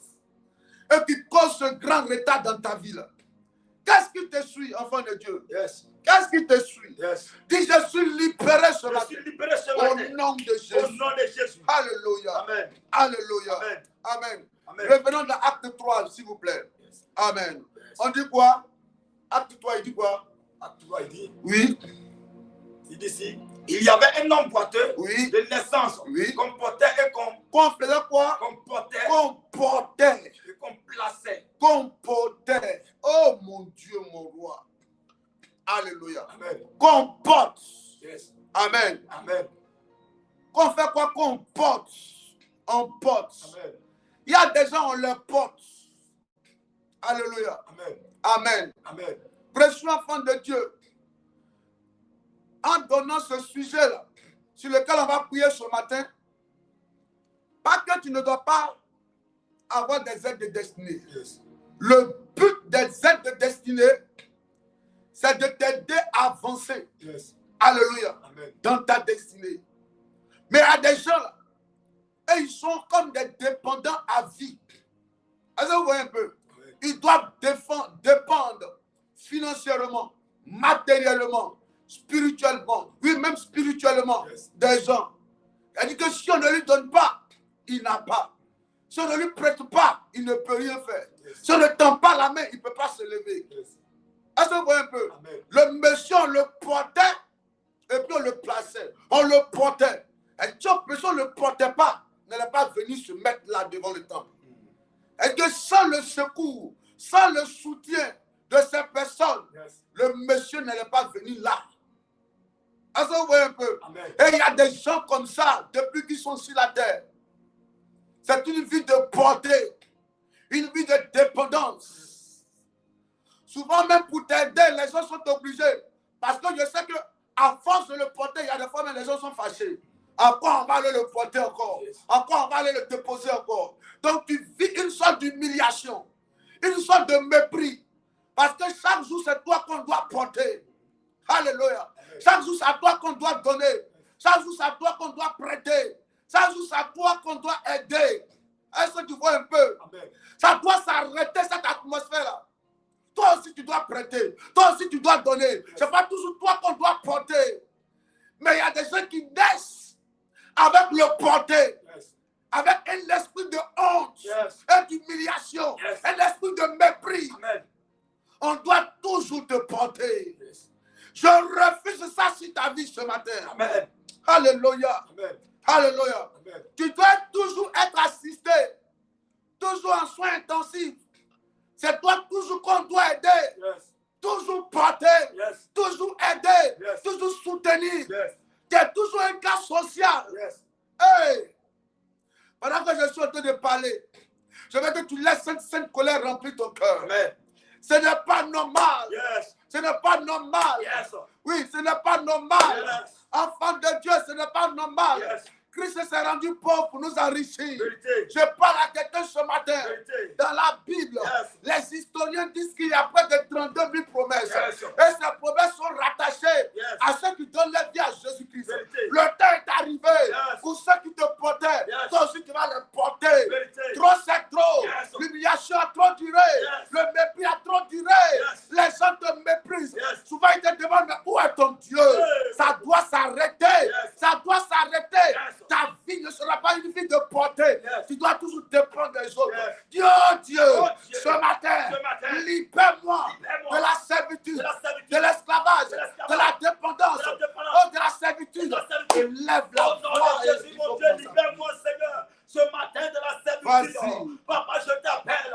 et qui cause ce grand retard dans ta vie là? Qu'est-ce qui te suit, enfant de Dieu? Yes. Qu'est-ce qui te suit? Yes. Dis, je suis libéré ce Je matin. suis libéré ce Au matin. nom de Au Jésus. nom de Jésus. Alléluia. Amen. Alléluia. Amen. Amen. Amen. Revenons dans Acte 3, s'il vous plaît. Yes. Amen. Yes. On dit quoi? Acte 3, il dit quoi? Acte 3, il dit, Oui. il dit ici, il y avait un homme boiteux Oui. de naissance Oui. qu'on portait et Qu'on faisait quoi? qu'on portait Qu'on portait. et qu'on plaçait. Qu'on portait. Oh mon Dieu, mon roi. Alléluia. Amen. Qu'on porte. Yes. Amen. Amen. Qu'on fait quoi? Qu'on porte. On porte. Amen. Il y a des gens, on leur porte. Alléluia. Amen. Amen. Amen. Précieux enfant de Dieu, en donnant ce sujet-là, sur lequel on va prier ce matin, pas que tu ne dois pas avoir des aides de destinée. Yes. Le but des aides de destinée, c'est de t'aider à avancer. Yes. Alléluia. Amen. Dans ta destinée. Mais il y a des gens là, et ils sont comme des dépendants à vie. Est-ce que vous voyez un peu? Amen. Ils doivent dépendre financièrement, matériellement, spirituellement, oui, même spirituellement, Yes. des gens. C'est-à-dire que si on ne lui donne pas, il n'a pas. Si on ne lui prête pas, il ne peut rien faire. Yes. Si on ne tend pas la main, il ne peut pas se lever. Yes. Est-ce que vous voyez un peu? Amen. Le monsieur, on le portait et puis on le plaçait. On le portait. Et si le monsieur ne le portait pas, n'allait pas venir se mettre là devant le temple. Et que sans le secours, sans le soutien de ces personnes, Yes. le monsieur n'allait pas venir là. Est-ce que vous voyez un peu? Amen. Et il y a des gens comme ça, depuis qu'ils sont sur la terre. C'est une vie de portée, une vie de dépendance. Souvent même pour t'aider, les gens sont obligés. Parce que je sais qu'à force de le porter, il y a des fois même les gens sont fâchés. Encore on va aller le porter encore. Yes. Encore on va aller le déposer encore. Donc tu vis une sorte d'humiliation, une sorte de mépris. Parce que chaque jour, c'est toi qu'on doit porter. Alléluia. Amen. Chaque jour, c'est à toi qu'on doit donner. Chaque jour, c'est à toi qu'on doit prêter. Chaque jour, c'est à toi qu'on doit aider. Est-ce que tu vois un peu? Amen. Ça doit s'arrêter, cette atmosphère-là. Toi aussi, tu dois prêter. Toi aussi, tu dois donner. Ce n'est pas toujours toi qu'on doit porter. Mais il y a des gens qui naissent avec le porter. Yes. Avec un esprit de honte Yes. et d'humiliation. Yes. Un esprit de mépris. Amen. On doit toujours te porter. Yes. Je refuse ça sur ta vie ce matin. Amen. Alléluia. Amen. Alléluia. Amen. Tu dois toujours être assisté. Toujours en soins intensifs. C'est toi toujours qu'on doit aider. Yes. Toujours porter. Yes. Toujours aider. Yes. Toujours soutenir. Yes. Tu es toujours un cas social. Yes. Hey! Pendant que je suis en train de parler, je veux que tu laisses cette sainte colère remplir ton cœur. Amen. Ce n'est pas normal. Yes. Ce n'est pas normal. Yes. Oui, ce n'est pas normal. Yes. Enfant de Dieu, ce n'est pas normal. Yes. Christ s'est rendu pauvre pour nous enrichir. Vérité. Je parle à quelqu'un ce matin. Vérité. Dans la Bible, Yes. les historiens disent qu'il y a près de 32 000 promesses. Yes. Et ces promesses sont rattachées Yes. à ceux qui donnent leur vie à Jésus-Christ. Vérité. Le temps est arrivé Yes. pour ceux qui te portaient. Yes. Toi aussi, tu vas les porter. Vérité. Trop, c'est trop. Yes. L'humiliation a trop duré. Yes. Le mépris a trop duré. Yes. Les gens te méprisent. Yes. Souvent, ils te demandent, mais où est ton Dieu? Yes. Ça doit s'arrêter. Yes. Ça doit s'arrêter. Yes. Ta vie ne sera pas une vie de portée. Yes. Tu dois toujours dépendre des autres. Yes. Dieu, Oh, Dieu. ce matin, Ce matin, libère-moi libère-moi de la servitude, de la servitude, de l'esclavage, de l'esclavage, de la dépendance, de la dépendance, oh, de la servitude. de la servitude. Élève la Au nom voix. de Jésus, mon Dieu, libère-moi, Seigneur, ce matin de la servitude. Vas-y. Papa, je t'appelle.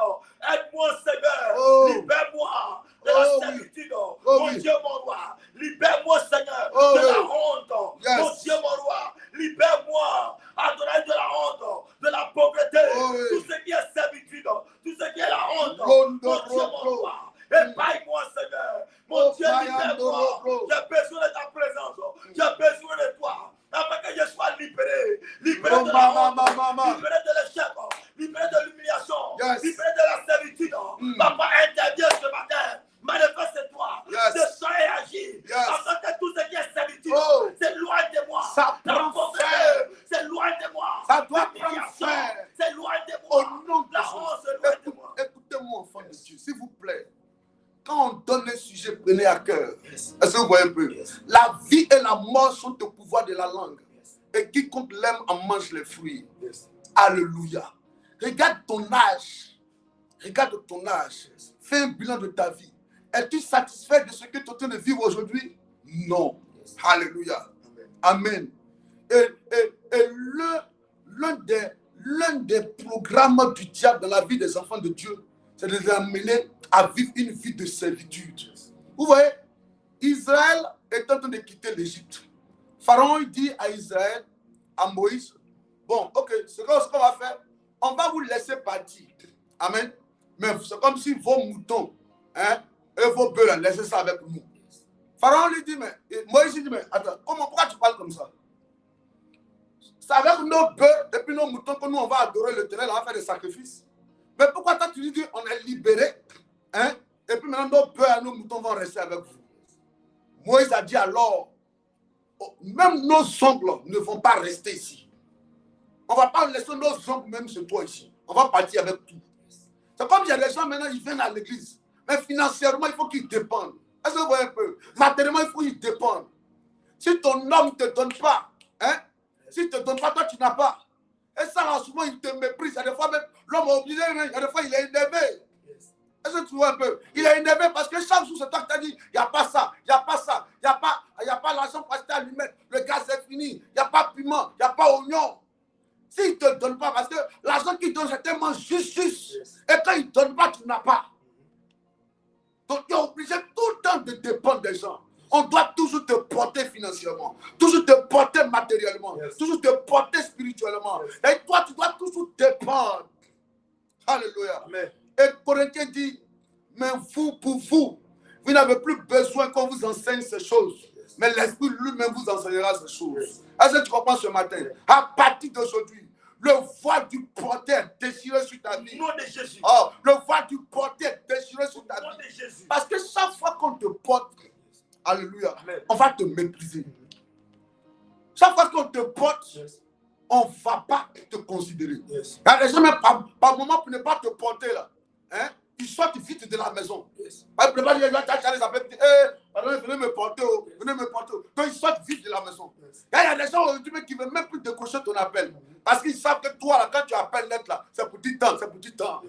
Aide-moi, Seigneur. Oh. Libère-moi de Oh, la oui. servitude. Oh, Mon oui. Dieu, mon roi. Libère-moi, Seigneur, Oh, de la oui. honte. Yes. Mon Dieu, mon roi. Libère-moi, Adonai, de la honte, de la pauvreté. Oh, oui. Tout ce qui est servitude, tout ce qui est la honte. Rondo, Mon Dieu, mon rondo. roi. Épaille-moi, Seigneur. Mon Oh, Dieu, libère-moi. rondo. J'ai besoin de ta présence. J'ai besoin de toi. Afin que je sois libéré. Libéré Oh, de la mama, honte. mama, mama. Libéré de l'échec. Libéré de l'humiliation. Yes. Libéré de la servitude. Papa, interviens ce matin. Manifeste-toi. Yes. Descends et agis. Yes. Afin que tout ce qui est servitude, Oh. c'est loin de moi. Ça La prend pauvreté, fin. c'est loin de moi. Ça doit L'humiliation, prendre fin. c'est loin de Au moi. nom de La honte, c'est loin de moi. Écoutez-moi, enfant de Dieu, s'il vous plaît. Quand on donne un sujet, prenez à cœur. Est-ce que vous voyez un peu? La vie et la mort sont au pouvoir de la langue. Et quiconque l'aime en mange les fruits. Alléluia. Regarde ton âge. Regarde ton âge. Fais un bilan de ta vie. Es-tu satisfait de ce que tu es en train de vivre aujourd'hui? Non. Alléluia. Amen. Et l'un des programmes du diable dans la vie des enfants de Dieu, c'est de les amener à vivre une vie de servitude. Vous voyez, Israël est en train de quitter l'Égypte. Pharaon il dit à Israël, à Moïse, bon, ok, ce qu'on va faire, on va vous laisser partir. Amen. Mais c'est comme si vos moutons, hein, et vos bœufs, laissez ça avec nous. Pharaon lui dit, mais Moïse dit, mais attends, pourquoi tu parles comme ça? C'est avec nos bœufs et puis nos moutons que nous, on va adorer l'Éternel, on va faire des sacrifices. Mais pourquoi toi, tu lui dis, on est libéré, hein, et puis maintenant nos bœufs et nos moutons vont rester avec vous? Moïse a dit alors, même nos ongles ne vont pas rester ici. On ne va pas laisser nos ongles même chez toi ici. On va partir avec tout. C'est comme il y a des gens maintenant, ils viennent à l'église. Mais financièrement, il faut qu'ils dépendent. Est-ce que vous voyez un peu? Matériellement, il faut qu'ils dépendent. Si ton homme ne te donne pas, hein? S'il ne te donne pas, toi, tu n'as pas. Et ça, là, souvent, il te méprise. Il y a des fois, même, l'homme est obligé, il y a des fois, il est énervé. Est-ce que tu vois un peu? Il est énervé parce que chaque jour, c'est toi qui t'as dit, il n'y a pas ça, il n'y a pas ça, il n'y a pas l'argent pour acheter à lui mettre. Le gaz, c'est fini. Il n'y a pas piment, il n'y a pas oignon. S'il ne te donne pas, parce que l'argent qu'il donne, c'est tellement juste. Et quand il ne donne pas, tu n'as pas. Donc, tu es obligé tout le temps de dépendre des gens. On doit toujours te porter financièrement, toujours te porter matériellement, toujours te porter spirituellement. Et toi, tu dois toujours dépendre. Alléluia. Amen. Et Corinthiens dit, mais vous, pour vous, vous n'avez plus besoin qu'on vous enseigne ces choses. Mais l'Esprit lui-même vous enseignera ces choses. Est-ce que tu comprends ce matin? À partir d'aujourd'hui, le voile du porté est déchiré sur ta vie. Au nom de Jésus. Oh, le voile du porté est déchiré sur ta Au nom vie. de Jésus. Parce que chaque fois qu'on te porte, alléluia, Amen. on va te mépriser. Chaque fois qu'on te porte, on ne va pas te considérer. Il y a des gens, même par moment, pour ne pas te porter là, hein, ils sortent vite de la maison. Par exemple, venez me porter, venez me porter. Donc ils sortent vite de la maison. Il y a des gens aujourd'hui qui ne veulent même plus décrocher ton appel. Parce qu'ils savent que toi, là, quand tu appelles l'être là, c'est pour du temps, c'est pour du temps.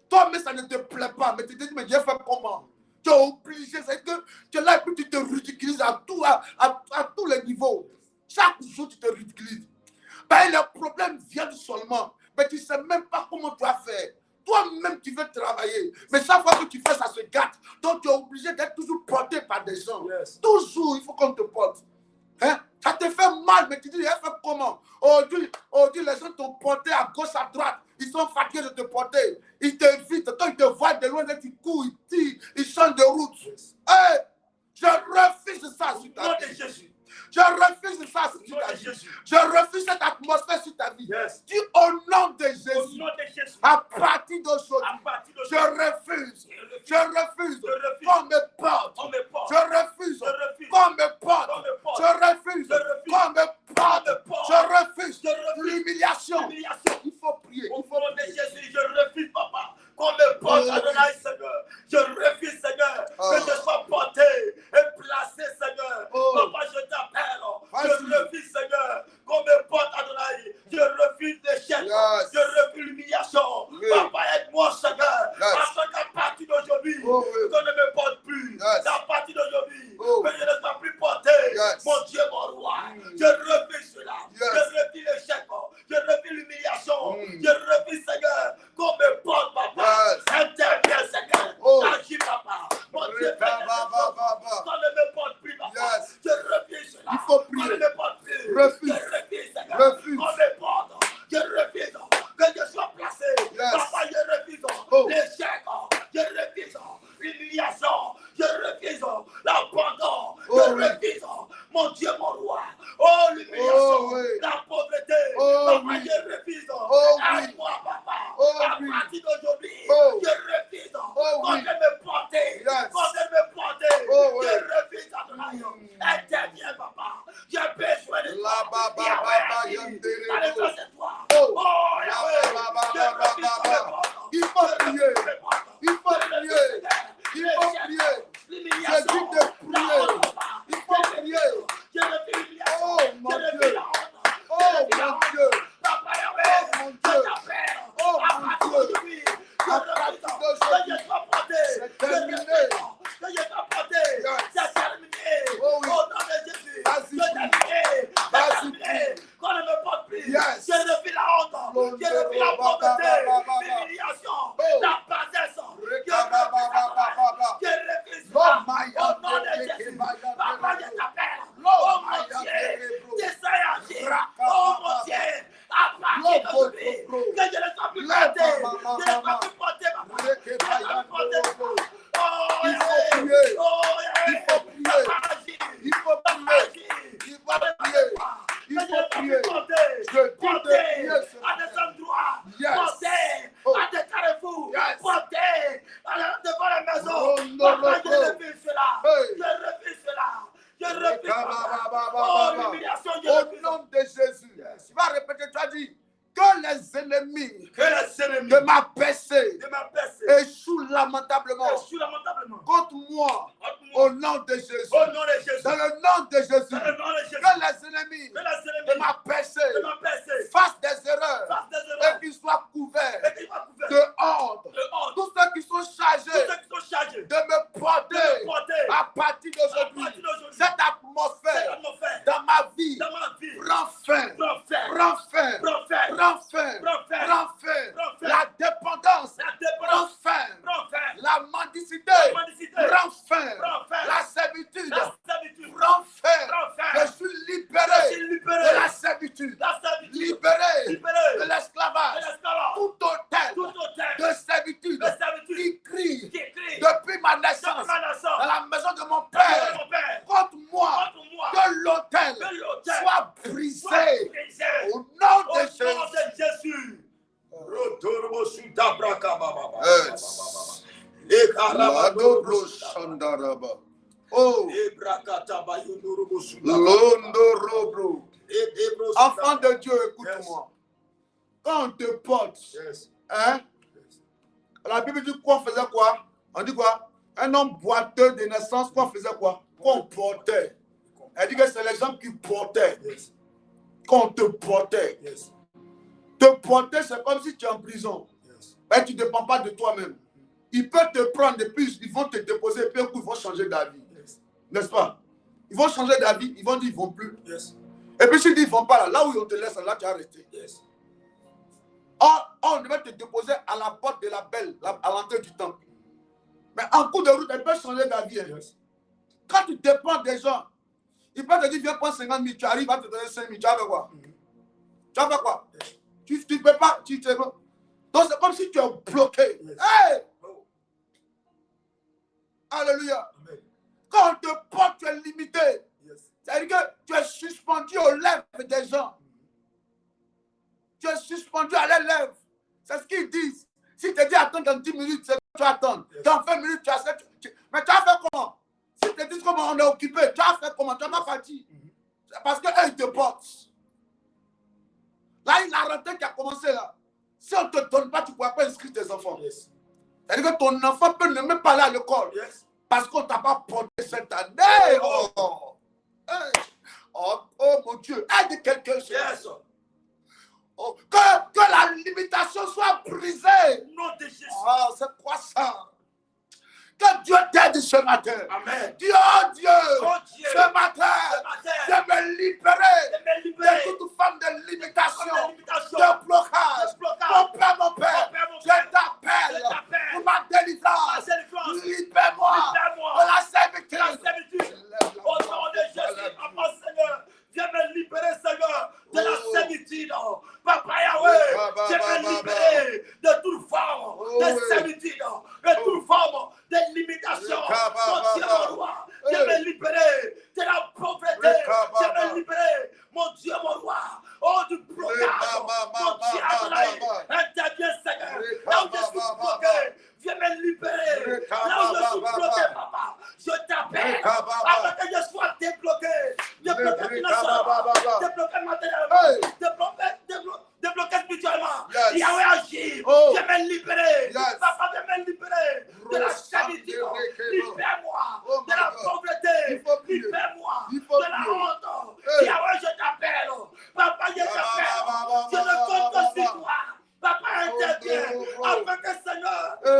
Toi, mais ça ne te plaît pas. Mais tu te dis, mais j'ai fait comment? Tu tu es obligé. C'est que tu es là et puis tu te ridiculises à tous les niveaux. Chaque jour, tu te ridiculises. Ben, les problèmes viennent seulement. Mais tu ne sais même pas comment tu vas faire. Toi-même, tu veux travailler. Mais chaque fois que tu fais, ça se gâte. Donc, tu es obligé d'être toujours porté par des gens. Yes. Toujours, il faut qu'on te porte. Hein? Ça te fait mal, mais tu dis, elle fait comment? Aujourd'hui, les gens t'ont porté à gauche, à droite. Ils sont fatigués de te porter. Ils t'évitent. Quand ils te voient de loin, ils courent, ils tirent, ils changent de route. Yes. Hey, je refuse ça sur ta Nom de vie. Jésus. Je refuse ça sur Nom ta de vie. Jésus. Je refuse cette atmosphère sur ta vie. Yes. Dis au nom de Au Jésus. nom de Jésus. À partir d'aujourd'hui, À partir de je refuse. Je refuse qu'on me porte. On me porte. Je refuse Je refuse. qu'on me porte. Qu'on me porte. Je refuse Je refuse. qu'on me porte. Qu'on me porte. Je refuse Je refuse. l'humiliation. L'humiliation. Il faut prier. Au Il faut nom de prier. Jésus, je refuse, papa, qu'on me porte, Oh, Adonai, Seigneur. Je refuse, Seigneur, Oh. que je sois porté et placé, Seigneur. Oh. Papa, je t'appelle. Je Vas-y. refuse, Seigneur, qu'on me porte, Adonai. Je refuse l'échec. Yes. Je refuse l'humiliation. Oui. Papa, aide-moi, Seigneur. Yes. Afin qu'à partir d'aujourd'hui, Oh, oui. qu'on ne me porte plus. Yes. Qu'à partir d'aujourd'hui, Oh. que je ne sois plus porté. Yes. Mon Dieu, mon roi. Mm. Je refuse cela. Yes. Je refuse l'échec. Je refuse l'humiliation. Mm. Je refuse, Seigneur, qu'on me porte, papa. Yes. Interviens, Seigneur. Oh. Agis, papa. Mon Dieu, fais Ba, quelque ba, chose. ba, ba. Qu'on ne me porte plus, papa. Yes. Je refuse cela. Il faut Qu'on prier. ne me porte plus. Refuse. Je refuse, Seigneur. Refuse. Qu'on me porte. Je refuse que je sois placé. Yes. Papa, je refuse Oh. l'échec. Je refuse l'humiliation. Je refuse l'abandon. Oh, Je oui. refuse, mon Dieu, mon roi. Oh, l'humiliation, Oh, oui. la pauvreté. Oh, Papa, oui. je refuse. Oh, oui. Aide-moi, papa. Oh, à oui. partir d'aujourd'hui, Oh. je refuse. Oh, Quand oui. je me porter, Yes. quand je me porter, Oh, oui. je refuse, Adonai. Interviens, papa. J'ai besoin de La, toi. ba, ba, Yahweh, ba, ba, agis. yandere, Allez, oh. c'est toi. Oh. Oh, La, Yahweh. ba, ba, Je ba, ba, refuse ba, qu'on ba. me porte. Il faut Je refuse prier. qu'on me porte. Il faut Je refuse, prier. Seigneur. Il faut L'échec, prier. l'humiliation, Je dis de prier. la honte, papa. Il faut Je prier. refuse. Je refuse l'humiliation. Oh, mon Je refuse Dieu. la honte. Oh, Je refuse la mon honte. Dieu. Papa Yahweh, Oh, mon je Dieu. t'appelle. Oh, À mon partir Dieu. d'aujourd'hui, je À refuse partir que d'aujourd'hui, je sois porté. c'est Je terminé. refuse que je sois porté. Yes. C'est terminé. Oh, oui. Au nom de Jésus. Vas-y, C'est terminé. C'est Vas-y, terminé. Qu'on ne me porte plus. Yes. Je refuse la honte. Je refuse la pauvreté. L'humiliation. Oh. La bassesse. Je refuse Ba, ba, ba, ba, ba, ba, ba. Je refuse Lo, ça. maya, Au nom de de, Jésus. maya, de, Papa, de, je t'appelle. Lo, Oh mon maya, Dieu. de, bro. J'essaie d'agir. Raka, Oh ba, mon ba, Dieu. À partir Lo, d'aujourd'hui, bro, bro. que je ne sois plus Là, porté. ma, ma, Je ne ma, sois plus porté, papa. Reke, Je ne sois maya, plus porté, de, bro. papa. Oh, Il faut Yahweh. prier. Oh, Yahweh. Il faut prier. Papa, agis. Il faut Papa, prier. agis. Il faut Papa, prier. que Il je ne faut sois prier. plus porté. Je dis de Porté prier ce à des endroits. Yes. Porté Oh. à des carrefours. Yes. Porté devant la maison. Oh, non, Papa, je non, non. refuse cela. Hey. Je refuse cela. Je refuse Ba, ba, cela. ba, ba, ba, Oh, ba, ba. l'humiliation, je Au refuse. nom de Jésus, tu vas répéter, tu as dit que les ennemis Que les ennemis de ma PC de ma personne échouent lamentablement échouent lamentablement. contre moi Contre moi. au nom de Jésus. Au nom de Jésus. Dans le nom de Jésus, Dans le nom de Jésus. que les ennemis Que les de ennemis ma PC de ma personne fassent des erreurs fassent des et erreurs. qu'ils soient couverts Et qu'ils soient couverts de honte. de honte. Tous ceux qui sont Tous chargés ceux qui sont chargés de me porter de me porter à partir à d'aujourd'hui, partir d'aujourd'hui. cette Cette atmosphère atmosphère dans ma vie dans ma vie. prend fin, Prends fin. prend fin, Prends fin. prend fin, Prends fin. prend fin. Prends fin. La dépendance La prend dépendance. fin, Prends fin. la mendicité La mendicité prend fin, prend fin. la servitude La servitude prend fin. prend fin. Je suis Je libéré suis de libéré. la servitude, La servitude. libéré Libéré. de De l'esclavage, l'esclavage. tout hôtel Tout hôtel de servitude de servitude qui crie qui crie depuis ma dans naissance ma naissance. dans la maison de mon Dans père mon père. contre moi, Contre moi. que l'autel Que l'autel soit soit brisé brisé. au nom Au de nom Jésus. de Jésus. Rotorbo suta braka baba baba. Yes. Ekaraba La ndorobo dobro suta. shandaraba. Oh, Ebrakata bayondorobo suta. londo robro. Ebro suta. Enfant de Dieu, écoute-moi. Quand on te porte, Yes. hein, la Bible dit qu'on faisait quoi? On dit quoi? Un homme boiteux de naissance, qu'on faisait quoi? Qu'on portait. Elle dit que c'est les gens qui portaient. Yes. Qu'on te portait. Yes. Te porter, c'est comme si tu es en prison. Yes. Mais tu ne dépends pas de toi-même. Ils peuvent te prendre et puis ils vont te déposer et puis ils vont changer d'avis. Yes. N'est-ce pas? Ils vont changer d'avis, ils vont dire ils ne vont plus. Yes. Et puis s'ils disent ils ne vont pas là où on te laisse, là tu vas rester. Yes. On devait te déposer à la porte de la belle, à l'entrée du temple. Mais en cours de route, ils peuvent changer d'avis. Hein. Yes. Quand tu dépends des gens, ils peuvent te dire viens prendre 50 000, tu arrives à te donner 5 000, tu vas faire quoi? Tu vas faire quoi? Tu ne peux pas, tu te... Donc c'est comme si tu es bloqué. Yes. Hey! Oh. Alléluia. Amen. Quand on te porte, tu es limité. Yes. C'est-à-dire que tu es suspendu aux lèvres des gens. Tu es suspendu à leurs lèvres. C'est ce qu'ils disent. Si tu te dis attends dans 10 minutes, c'est tu attends. Yes. Dans 20 minutes, tu as mais tu as fait comment? Si tu te dis comment on est occupé, tu as fait comment? Tu n'as pas parti. C'est parce qu'eux, ils te portent. Là, il a raté qui a commencé là. Si on ne te donne pas, tu ne pourras pas inscrire tes enfants. Yes. C'est-à-dire que ton enfant peut ne même pas aller à l'école. Yes. Parce qu'on ne t'a pas porté cette année. Oh, hey. Oh mon Dieu, aide quelqu'un. Yes. Oh, que la limitation soit brisée. Nom de Jésus. Oh, c'est quoi ça? Que Dieu t'aide ce matin. Amen. Dieu, Dieu, Oh Dieu. ce matin, je me libérer de toute forme de limitation, de blocage. Mon Père, je t'appelle pour ma délivrance. Libère-moi de la servitude. Au nom de Jésus, Papa Seigneur, viens me libérer, Seigneur, de la servitude. Papa Yahweh, viens me libérer de toute forme de servitude, de toute forme de limitation. Mon Dieu, mon roi, viens me libérer de la pauvreté. Viens me libérer, mon Dieu, mon roi, oh, du blocage. Mon Dieu, Adonai, interviens, Seigneur. Là où je suis bloqué, viens me libérer. Là où je suis bloqué, Papa, je t'appelle. Afin que je sois débloqué. Débloqué financièrement, débloqué matériellement, débloqué spirituellement. Yahweh agit. Viens me libérer. Papa, viens me libérer de la servitude. Libère-moi de la pauvreté. Libère-moi de la honte. Yahweh, je t'appelle. Papa, je t'appelle. Je ne compte que sur toi. Papa, intervient afin que Seigneur, en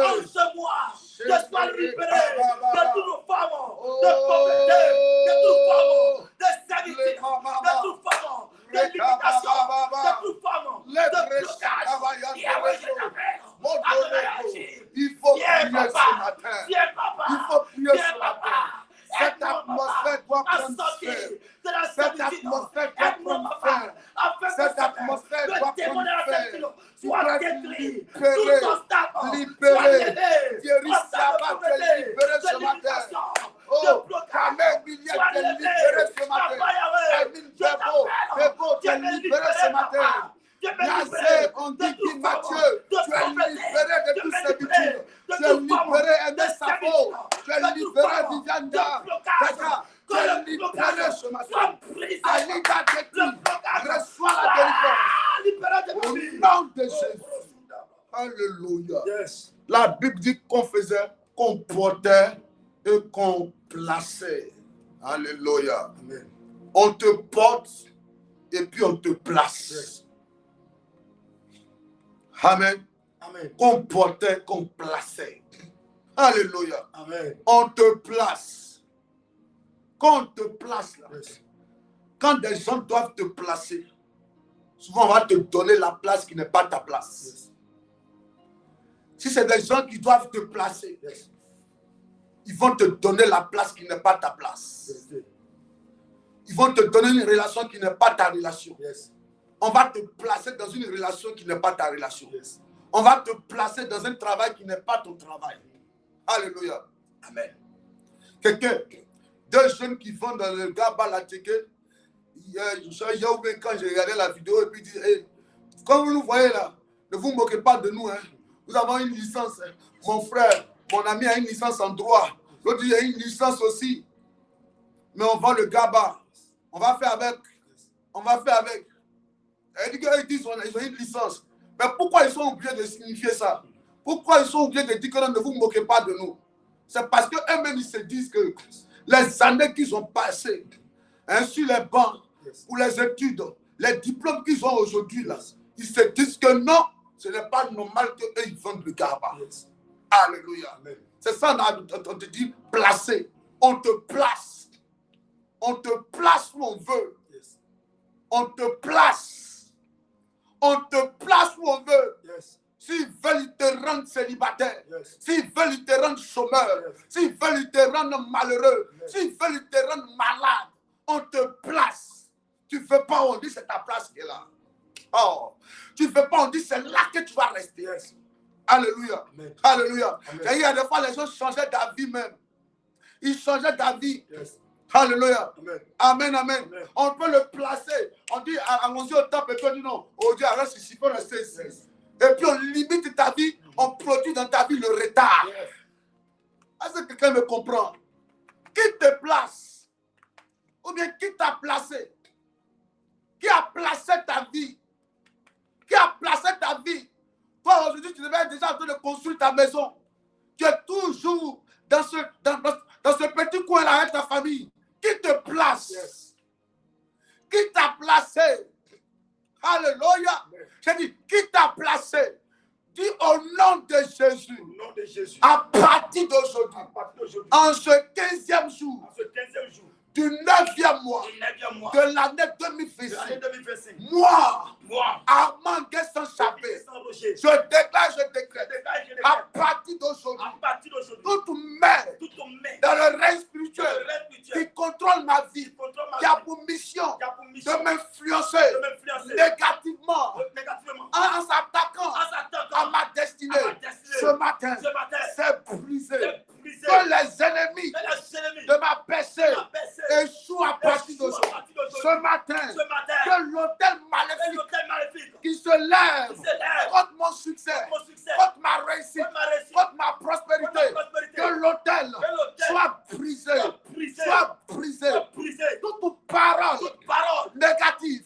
moi, je sois libéré de toute forme de pauvreté, de toute forme de servitude, de toute forme de limitation, de toute forme de blocage. Yahweh, je t'appelle. Il faut prier ce Papa. matin. Viens, Papa. Il faut prier Viens, ce matin. Papa. Cette atmosphère doit prendre fin. Cette atmosphère doit prendre fin. Cette atmosphère doit prendre fin. Tu dois libérer, Thierry Sabat, tu es libéré ce matin. Oh, Kamel Milliard, tu es libéré ce matin. Emile Bebo, tu es libéré ce matin. Nazé, on dit Mathieu, tu es libéré de toute servitude. Tu es libéré Aimé Safo. Tu es libéré Vivianda. Tata, tu es libéré ce matin. Alida Deti, reçois la délivrance. Au nom de Jésus. Alléluia. Yes. La Bible dit qu'on faisait, qu'on portait et qu'on plaçait. Alléluia. Amen. On te porte et puis on te place. Yes. Amen. Amen. Qu'on portait, qu'on plaçait. Alléluia. Amen. On te place. Quand on te place là, Yes. quand des gens doivent te placer, souvent on va te donner la place qui n'est pas ta place. Yes. Si c'est des gens qui doivent te placer, Yes. ils vont te donner la place qui n'est pas ta place. Yes. Ils vont te donner une relation qui n'est pas ta relation. Yes. On va te placer dans une relation qui n'est pas ta relation. Yes. On va te placer dans un travail qui n'est pas ton travail. Alléluia. Amen. Quelqu'un, deux jeunes qui vont dans le Gaba la Teke, quand j'ai regardé la vidéo et puis dit, hey, comme vous nous voyez là, ne vous moquez pas de nous. Hein. Nous avons une licence. Hein. Mon frère, mon ami a une licence en droit. L'autre il a une licence aussi. Mais on va le Gaba. On va faire avec. On va faire avec. Ils disent qu'ils ont une licence. Mais pourquoi ils sont obligés de signifier ça? Pourquoi ils sont obligés de dire que ne vous moquez pas de nous? C'est parce qu'eux-mêmes, ils se disent que les années qu'ils ont passées hein, sur les bancs, pour les études, les diplômes qu'ils ont aujourd'hui, là, ils se disent que non, ce n'est pas normal qu'eux, ils vendent le Gaba. Yes. Alléluia. Amen. C'est ça, on te dit placer. On te place. On te place où on veut. Yes. On te place. On te place où on veut. Yes. S'ils veulent te rendre célibataire, Yes. s'ils veulent te rendre chômeur, Yes. s'ils veulent te rendre malheureux, Yes. s'ils veulent te rendre malade, on te place. Tu ne veux pas, on dit c'est ta place qui est là. Oh, tu ne veux pas, on dit c'est là que tu vas rester. Yes. Alléluia. Amen. Alléluia. Amen. Et il y a des fois, les gens changeaient d'avis même. Ils changeaient d'avis. Yes. Alléluia. Amen. Amen, amen. Amen. On peut le placer. On dit, allons-y au temple, et puis on dit non. On dit, reste ici, il faut rester ici. Yes. Et puis on limite ta vie, on produit dans ta vie le retard. Yes. Est-ce que quelqu'un me comprend? Qui te place? Ou bien qui t'a placé? Qui a placé ta vie? Qui a placé ta vie? Toi, aujourd'hui, tu devais être déjà en train de construire ta maison. Tu es toujours dans ce petit coin-là avec ta famille. Qui te place? Yes. Qui t'a placé? Alléluia. J'ai dit, qui t'a placé? Dis au nom de Jésus. Au nom de Jésus. À partir d'aujourd'hui, À partir d'aujourd'hui, en ce 15e jour, en ce 15e jour, du 9e mois du 9e mois de l'année de l'année 2025, 2025, moi, moi, Armand Guesson Chappé, sans Roger, je déclare, je je décrète, déclare, je à déclare, partir d'aujourd'hui, à partir d'aujourd'hui, toute main toute ton main dans le règne dans spirituel le règne spirituel qui contrôle ma vie, qui contrôle ma qui a vie, pour mission qui a pour de mission m'influencer de m'influencer négativement négativement en s'attaquant en s'attaquant à ma destinée. à ma destinée. Ce matin, Ce matin, c'est brisé. c'est brisé. Que les ennemis Que les ennemis de ma péché ma péché échouent à partir échouent à d'aujourd'hui. partir d'aujourd'hui. Ce matin, Ce matin, que l'autel que maléfique l'autel maléfique qui se lève qui s'élève contre mon succès, contre mon succès, contre ma réussite, contre ma réussite, contre ma contre prospérité, ma prospérité, que l'autel que l'autel soit brisé, soit brisé, soit brisé. soit brisé. Toute parole Toute parole négative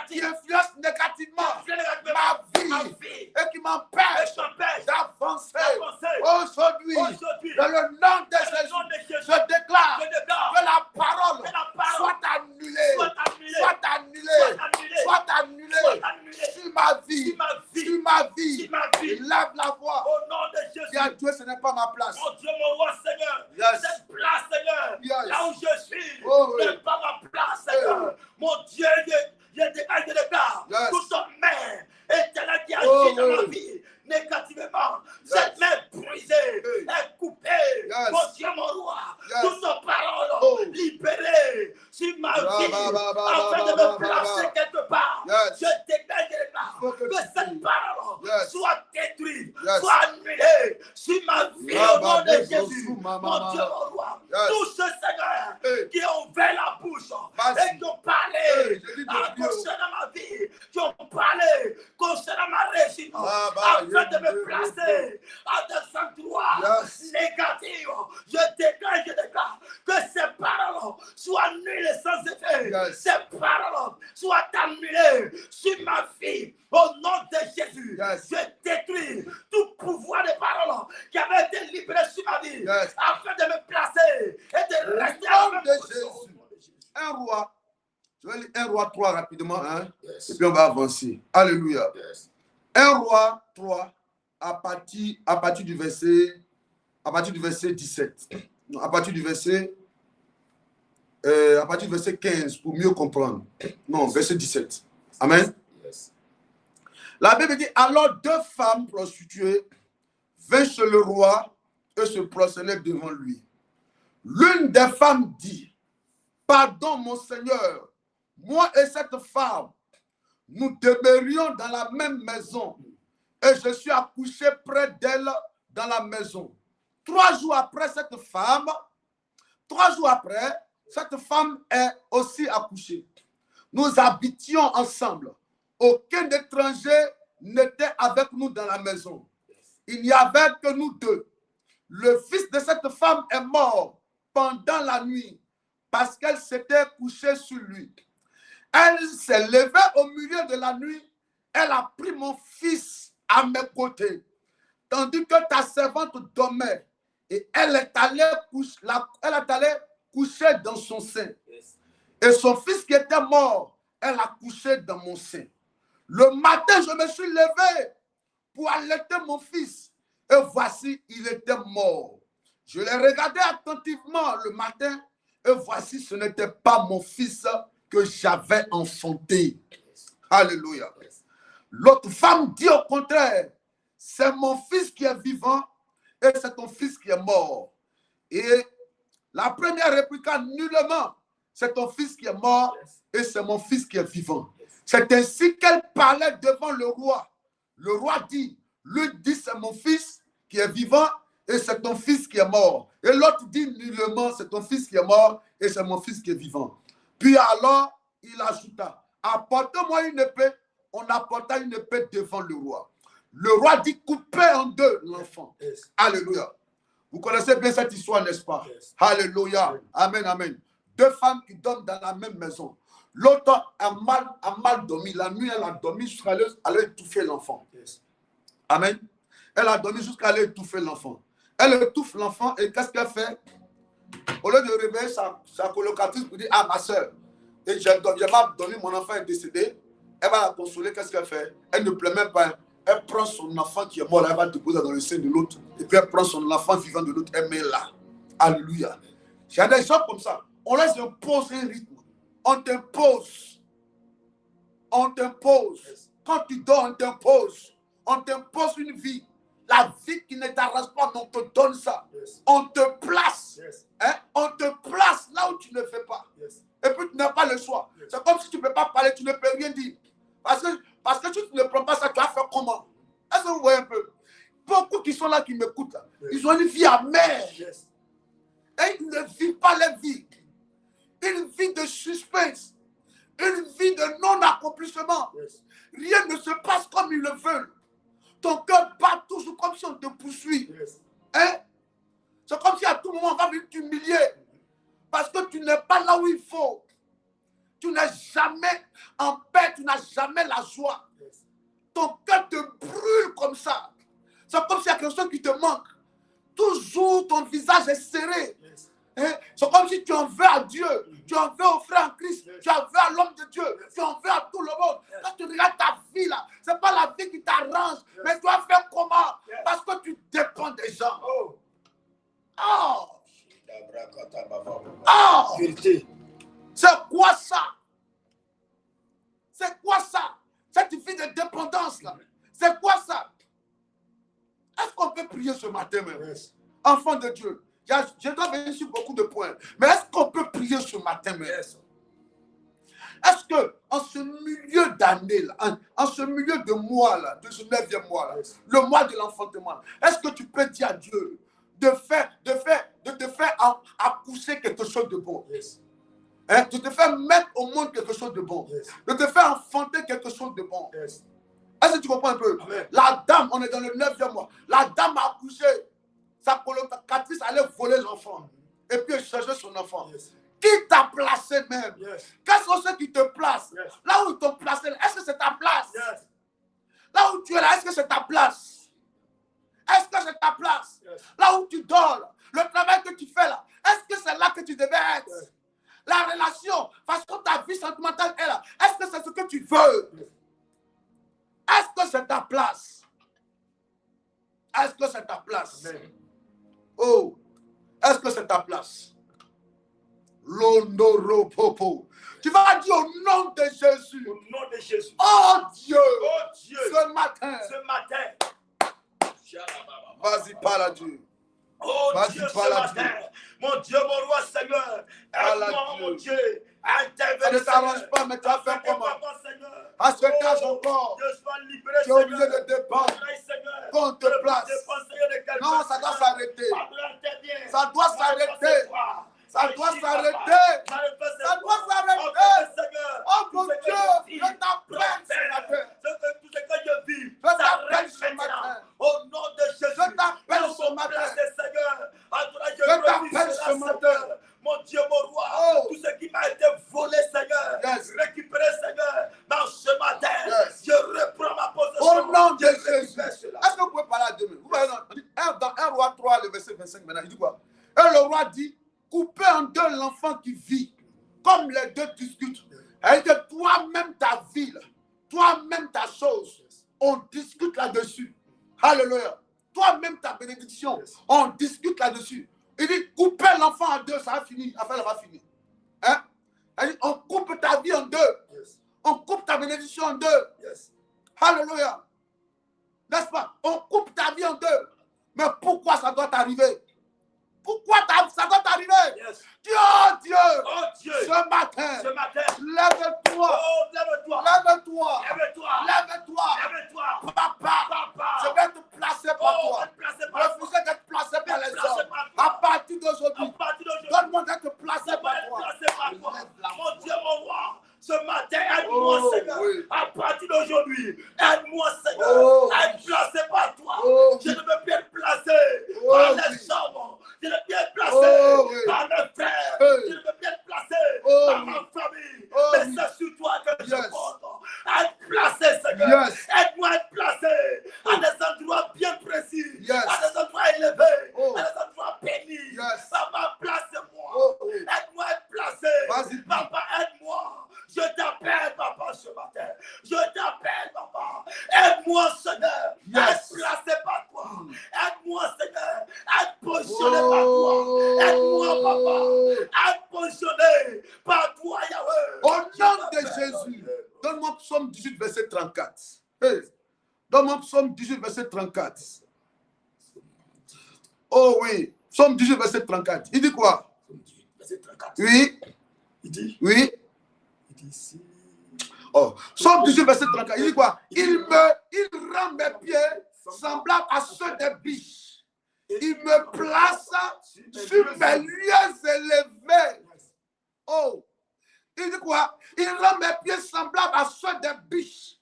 qui négative influence négativement qui vient négativement ma ma vie vie et qui m'empêche et m'empêche d'avancer. d'avancer. Aujourd'hui, Aujourd'hui, dans le nom de dans le nom de Jésus, Jésus, je déclare je déclare que la parole que la parole soit annulée, soit annulée, soit annulée, soit annulée, soit annulée soit annulée sur ma vie, sur ma vie, sur ma vie. sur ma vie. Lève la voix. Au nom de Dis Jésus, à Dieu, ce n'est pas ma place. mon Dieu, mon roi, Seigneur, Yes. cette place, Seigneur, Yes. là où je suis, Oh, oui. n'est pas ma place, Seigneur. Mon Dieu, je déclare, Yes. toute main éternelle qui agit Oh, dans ma oui. vie négativement, Yes. cette main brisée, Hey. est coupée. Yes. Mon Dieu, mon roi, Yes. toute parole Oh. libérée sur ma vie, afin de me placer quelque part. Yes. Je déclare Faut que que tu cette pries. parole Yes. soit détruite, Yes. soit annulée sur ma vie au nom de Jésus. Mama, Mon Dieu, mon roi, Yes. tous ceux, Seigneur, Hey. qui ont ouvert la bouche Vas-y. et qui ont parlé Hey, je dis de Dieu. concernant ma vie, qui ont parlé concernant ma réussite, Ah, bah, afin de yeah, me placer à des endroits Yes. négatifs. Je déclare que ces paroles soient nulles sans effet. Yes. Ces paroles soient annulées sur ma vie. Au nom de Jésus, Yes. je détruis tout pouvoir de paroles qui avait été libéré sur ma vie, Yes. afin de me placer et de Au rester à nom la de même position. Jésus. Un roi. Je vais lire 1 roi 3 rapidement, hein? Yes. Et puis on va avancer. Alléluia. Yes. 1 roi 3 à partir du verset 17. Non, à partir du verset 15 pour mieux comprendre. Non, verset 17. Amen. Yes. La Bible dit, alors 2 femmes prostituées vinrent chez le roi et se prosternèrent devant lui. L'une des femmes dit, pardon mon Seigneur, moi et cette femme, nous demeurions dans la même maison et je suis accouché près d'elle dans la maison. 3 jours après, cette femme est aussi accouchée. Nous habitions ensemble. Aucun étranger n'était avec nous dans la maison. Il n'y avait que nous 2. Le fils de cette femme est mort pendant la nuit parce qu'elle s'était couchée sur lui. Elle s'est levée au milieu de la nuit. Elle a pris mon fils à mes côtés, tandis que ta servante dormait. Et elle est allée coucher dans son sein. Et son fils qui était mort, elle a couché dans mon sein. Le matin, je me suis levé pour allaiter mon fils. Et voici, il était mort. Je l'ai regardé attentivement le matin. Et voici, ce n'était pas mon fils que j'avais enfanté. Alléluia. L'autre femme dit au contraire, c'est mon fils qui est vivant et c'est ton fils qui est mort. Et la première répliqua nullement, c'est ton fils qui est mort et c'est mon fils qui est vivant. C'est ainsi qu'elle parlait devant le roi. Le roi dit, lui dit c'est mon fils qui est vivant et c'est ton fils qui est mort. Et l'autre dit nullement, c'est ton fils qui est mort et c'est mon fils qui est vivant. Puis alors, il ajouta, apportez-moi une épée. On apporta une épée devant le roi. Le roi dit, coupez en deux l'enfant. Yes. Alléluia. Vous connaissez bien cette histoire, n'est-ce pas? Yes. Alléluia. Amen, amen. Deux femmes qui dorment dans la même maison. L'autre a mal dormi. La nuit, elle a dormi jusqu'à aller étouffer l'enfant. Yes. Amen. Elle a dormi jusqu'à aller étouffer l'enfant. Elle étouffe l'enfant et qu'est-ce qu'elle fait? Au lieu de réveiller sa colocatrice pour dire, ah ma soeur, j'ai mal dormi, mon enfant est décédé. Elle va la consoler, qu'est-ce qu'elle fait? Elle ne pleure même pas. Elle prend son enfant qui est mort, là, elle va le déposer dans le sein de l'autre. Et puis elle prend son enfant vivant de l'autre, elle met là. Alléluia. Il y a des gens comme ça. On leur impose un rythme. On t'impose. On t'impose. Quand tu dors, on t'impose. On t'impose une vie. La vie qui ne t'arrange pas, mais on te donne ça. Yes. On te place. Yes. Hein? On te place là où tu ne fais pas. Yes. Et puis tu n'as pas le choix. Yes. C'est comme si tu ne peux pas parler, tu ne peux rien dire. Parce que si tu ne prends pas ça, tu vas faire comment? Est-ce que vous voyez un peu? Beaucoup qui sont là, qui m'écoutent, là, Yes. ils ont une vie amère. Yes. Et ils ne vivent pas leur vie. Une vie de suspense. Une vie de non-accomplissement. Yes. Rien ne se passe comme ils le veulent. Ton cœur bat toujours comme si on te poursuit. Yes. Hein? C'est comme si à tout moment on va venir t'humilier. Parce que tu n'es pas là où il faut. Tu n'es jamais en paix, tu n'as jamais la joie. Yes. Ton cœur te brûle comme ça. C'est comme s'il y a quelque chose qui te manque. Toujours ton visage est serré. Yes. Hein? C'est comme si tu en veux à Dieu, tu en veux au frère en Christ, Yes. tu en veux à l'homme de Dieu, Yes. tu en veux à tout le monde. Yes. Quand tu regardes ta vie là, ce n'est pas la vie qui t'arrange, Yes. mais tu dois faire comment? Yes. Parce que tu dépends des gens. Oh. Oh! Oh! Vérité. C'est quoi ça? C'est quoi ça? Cette vie de dépendance là. C'est quoi ça? Est-ce qu'on peut prier ce matin même? Yes. Enfant de Dieu. Je dois venir sur beaucoup de points. Mais est-ce qu'on peut prier ce matin même? Yes. Est-ce que en ce milieu d'année, en ce milieu de mois, là, de ce 9e mois, là, Yes. le mois de l'enfantement, est-ce que tu peux dire à Dieu de te faire accoucher quelque chose de bon? Yes. Hein? De te faire mettre au monde quelque chose de bon? Yes. De te faire enfanter quelque chose de bon? Yes. Est-ce que tu comprends un peu? Amen. La dame, on est dans le 9e mois, la dame a accouché, sa colocatrice allait voler l'enfant et puis chercher son enfant. Yes. Qui t'a placé même? Yes. Quels sont ceux qui te placent? Yes. Là où ils t'ont placé, est-ce que c'est ta place? Yes. Là où tu es là, est-ce que c'est ta place? Est-ce que c'est ta place? Yes. Là où tu dors, là, le travail que tu fais là, est-ce que c'est là que tu devais être? Yes. La relation, parce que ta vie sentimentale est là, est-ce que c'est ce que tu veux? Yes. Est-ce que c'est ta place? Est-ce que c'est ta place? Amen. Oh, est-ce que c'est ta place? L'onoropopo. Tu vas dire au nom de Jésus. Au nom de Jésus. Oh Dieu, Oh Dieu. ce matin, Ce matin. vas-y, parle à Dieu. Oh Vas-y, Dieu, ce parle à matin. Mon Dieu, mon roi Seigneur. Parle à Aide-moi, Dieu. mon Dieu. Intervenez, Ça ne t'arrange Seigneur. pas, mais tu vas faire Afin que comment? papa, Seigneur, À ce cas oh, encore, je sois libéré, tu es obligé Seigneur. de dépendre Seigneur. qu'on te Je ne place. dépends, Seigneur, de quelqu'un, Non, ça doit Seigneur. s'arrêter. Ça doit intervenir. Ça doit Moi, s'arrêter. je sais pas. Ça doit Agis, papa. s'arrêter. Manifeste Ça doit toi. s'arrêter. Ordonne, Seigneur. Oh Tout mon ce que Dieu, je vis, je t'appelle ce matin. tout ce que je vis, Je t'appelle s'arrête ce maintenant. matin. Au nom de Jésus. Je t'appelle Là où ce mon matin. place est, Seigneur. En toi, je t'appelle revis ce cela, matin. Seigneur. Mon Dieu, mon roi. Oh. Tout ce qui m'a été volé, Seigneur. Yes. Récupéré, Seigneur. Dans ce matin, Yes. je reprends ma possession. Au nom de Je Jésus. récupère cela. Est-ce que vous pouvez parler à Dieu? Vous voyez, dans 1 roi 3, le verset 25, maintenant, il dit quoi? Et le roi dit, coupez en deux l'enfant qui vit, comme les deux discutent. Et que toi-même ta vie, toi-même ta chose, on discute là-dessus. Alléluia. toi-même ta bénédiction. On discute là-dessus. Il dit, couper l'enfant en deux, ça va finir. Affaire, ça va finir. Hein? Il dit, on coupe ta vie en deux. On coupe ta bénédiction en deux. Alléluia. N'est-ce pas? On coupe ta vie en deux. Mais pourquoi ça doit t'arriver? Pourquoi ça doit t'arriver? Dieu, ce matin, lève-toi. Lève-toi. Papa, je vais te placer par toi. Refuser d'être placé par les hommes. À partir d'aujourd'hui, donne-moi d'être placé par toi. Mon Dieu, mon roi. Ce matin, aide-moi, Seigneur. À partir d'aujourd'hui, aide-moi, Seigneur, à être placé par toi. Je ne veux plus être placé par les hommes. Je ne veux plus être placé par mes frères. Je ne veux plus être placé par ma famille. Mais c'est sur toi que je compte. À être placé, Seigneur. Aide-moi à être placé à des endroits bien précis, à des endroits élevés, à des endroits bénis. Papa, place-moi. Aide-moi à être placé. Papa, aide-moi. Je t'appelle, papa, ce matin. Je t'appelle, papa. Aide-moi, Seigneur, à être placé par toi. Aide-moi, Seigneur, à être positionné par toi. Aide-moi, papa, à être positionné par toi, Yahweh. Au nom de Jésus, donne-moi Psaume 18, verset 34. Hey. Donne-moi Psaume 18, verset 34. Oh oui, Psaume 18, verset 34. Il dit quoi? Verset 34. Oui. Il dit? Oui. Oh, Psaume 18, verset 34, il dit quoi? Il rend mes pieds semblables à ceux des biches. Il me place sur mes lieux élevés. Oh, il dit quoi? Il rend mes pieds semblables à ceux des biches.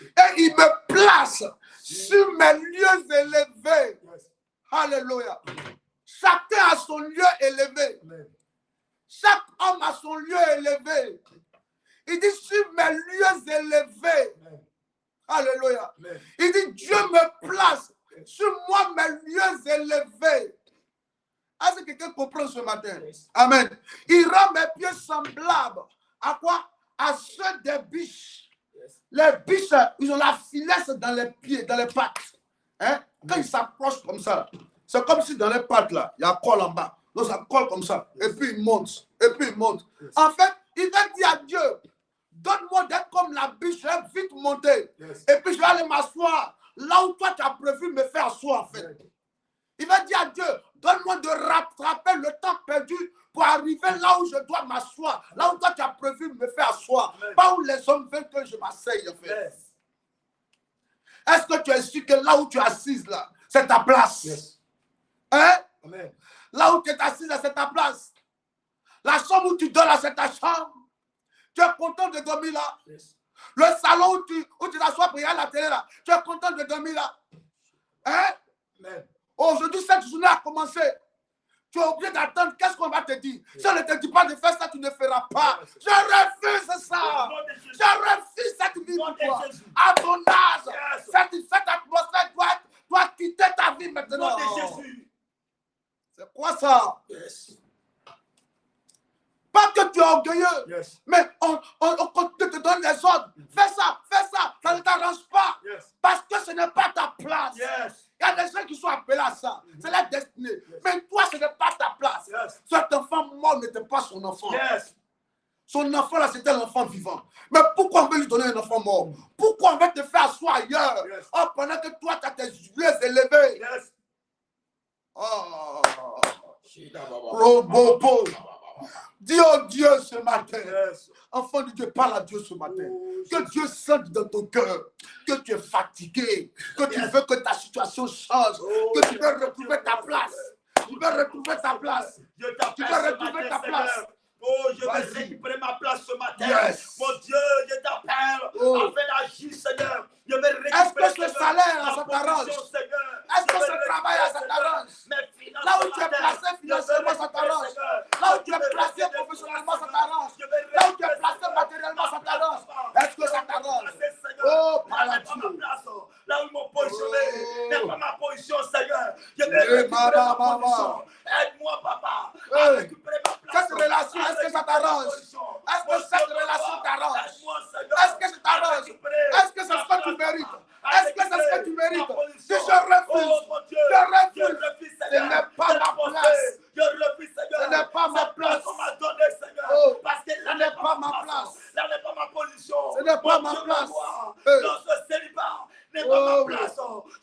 Et il me place sur mes lieux élevés. Alléluia. Chacun a son lieu élevé. Chaque homme a son lieu élevé. Il dit sur mes lieux élevés. Alléluia. Il dit Dieu me place sur moi mes lieux élevés. Est-ce que quelqu'un comprend ce matin? Amen. Il rend mes pieds semblables à quoi? À ceux des biches. Les biches, ils ont la finesse dans les pieds, dans les pattes. Hein? Quand ils s'approchent comme ça, c'est comme si dans les pattes là, il y a un col en bas. Donc ça colle comme ça. Et puis il monte. Et puis il monte. En fait, il va dire à Dieu, donne-moi d'être comme la biche, je vais vite monter. Et puis je vais aller m'asseoir là où toi tu as prévu me faire asseoir en fait. Il va dire à Dieu, donne-moi de rattraper le temps perdu pour arriver là où je dois m'asseoir. Là où toi tu as prévu me faire asseoir. Pas où les hommes veulent que je m'asseye en fait. Est-ce que tu es sûr que là où tu es assise là, c'est ta place? Hein? Amen. Là où tu es assise là, c'est ta place. La chambre où tu dors là, c'est ta chambre. Tu es content de dormir là. Le salon où tu t'assois pour regarder la télé là, tu es content de dormir là. Hein? Aujourd'hui, cette journée a commencé. Tu es obligé d'attendre. Qu'est-ce qu'on va te dire? Si on ne te dit pas de faire ça, tu ne feras pas. Je refuse ça. Je refuse cette vie pour toi. À ton âge, cette atmosphère doit quitter ta vie maintenant. C'est quoi ça? Pas que tu es orgueilleux, mais on te donne les ordres. Fais ça, ça ne t'arrange pas. Parce que ce n'est pas ta place. Il y a des gens qui sont appelés à ça. C'est la destinée. Mais toi, ce n'est pas ta place. Cet enfant mort n'était pas son enfant. Son enfant là, c'était l'enfant vivant. Mais pourquoi on veut lui donner un enfant mort? Pourquoi on veut te faire asseoir ailleurs? Oh, pendant que toi, tu as tes lieux élevés. Oh. Robobo. Dis oh Dieu ce matin. Enfant de Dieu, parle à Dieu ce matin. Que Dieu sente dans ton cœur que tu es fatigué, que tu veux que ta situation change, que tu veux retrouver ta place. Tu veux retrouver ta place. Tu veux retrouver ta place. Oh, je veux récupérer ma place ce matin. Mon Dieu, je t'appelle afin d'agir, Seigneur. Est-ce que ce salaire, ça t'arrange? Est-ce que ce travail, ça t'arrange? Là où tu es placé financièrement, ça t'arrange. Là où tu es placé professionnellement, ça t'arrange. Là où tu es placé matériellement, ça t'arrange. Est-ce que ça t'arrange? Oh, par la Dieu. Là où ils m'ont positionné n'est pas ma position, Seigneur. Je vais récupérer ma position. Aide-moi, papa, à récupérer ma place. Cette relation, est-ce que ça t'arrange? Est-ce que cette relation t'arrange? Est-ce que ça t'arrange? Est-ce que c'est ce que tu mérites? Est-ce que c'est ce que tu mérites? Si je refuse, Ce n'est pas ma place. Hey. Dans ce célibat n'est pas ma place.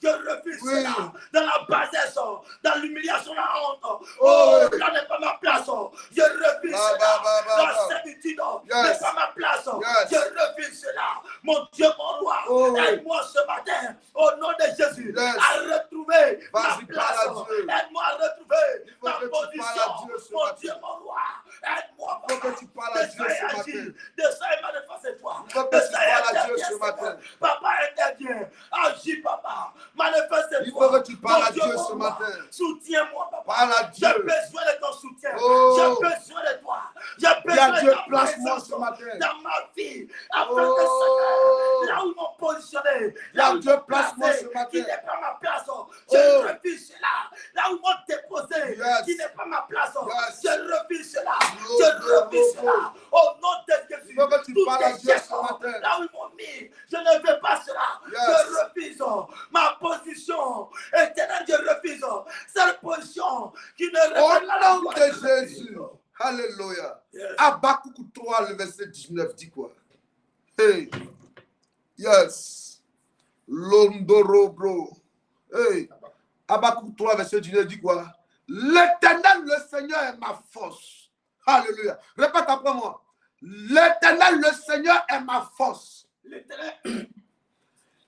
Je refuse Oui. cela. Dans la bassesse, dans l'humiliation, la honte. Oh, Oh, là n'est pas ma place. Je refuse cela. La servitude n'est pas ma place. Je refuse cela. Mon Dieu, mon roi, Oh, aide-moi ce matin, au nom de Jésus, Yes. à retrouver ma Vas-y, place. parle à Dieu. Aide-moi à retrouver Il faut ma que tu parles position. à Dieu ce Mon matin. Dieu, mon roi, aide-moi. Il faut que tu parles à Dieu ce matin. De ça, il m'a défensé toi. Il faut que tu parles à Dieu ce matin. Papa, intervient. Agis, papa. Manifeste-toi. Il faut que tu parles Mon à Dieu mon ce roi, matin. Soutiens-moi, papa. Parle à J'ai Dieu. besoin de ton soutien. Oh. J'ai besoin de toi. J'ai Dis à besoin Dieu, de ta place-moi présence ce matin. dans ma vie. Afin Oh. que Seigneur, là où ils m'ont positionné, là où ils Dieu, m'ont place-moi placé, ce matin. qui n'est pas ma place, Oh. je refuse cela. Là où ils m'ont déposé, Yes. qui n'est pas ma place, Yes. je refuse cela. Oh, Je oh, refuse oh, cela. Au nom de Jésus. Il faut que tu Tout parles à Dieu échec, ce matin. là où ils m'ont mis, je ne veux pas cela. Yes. Je refuse ma position éternelle. Je refuse cette position qui ne Au reflète pas la nom gloire de Jésus. Alléluia. Yes. Habakkuk 3, le verset 19 dit quoi? Hey. Yes. Londoro, bro. Hey. Habakkuk 3, verset 19 dit quoi? L'Éternel, le Seigneur est ma force. Alléluia. Répète après moi. L'Éternel, le Seigneur est ma force. L'éternel,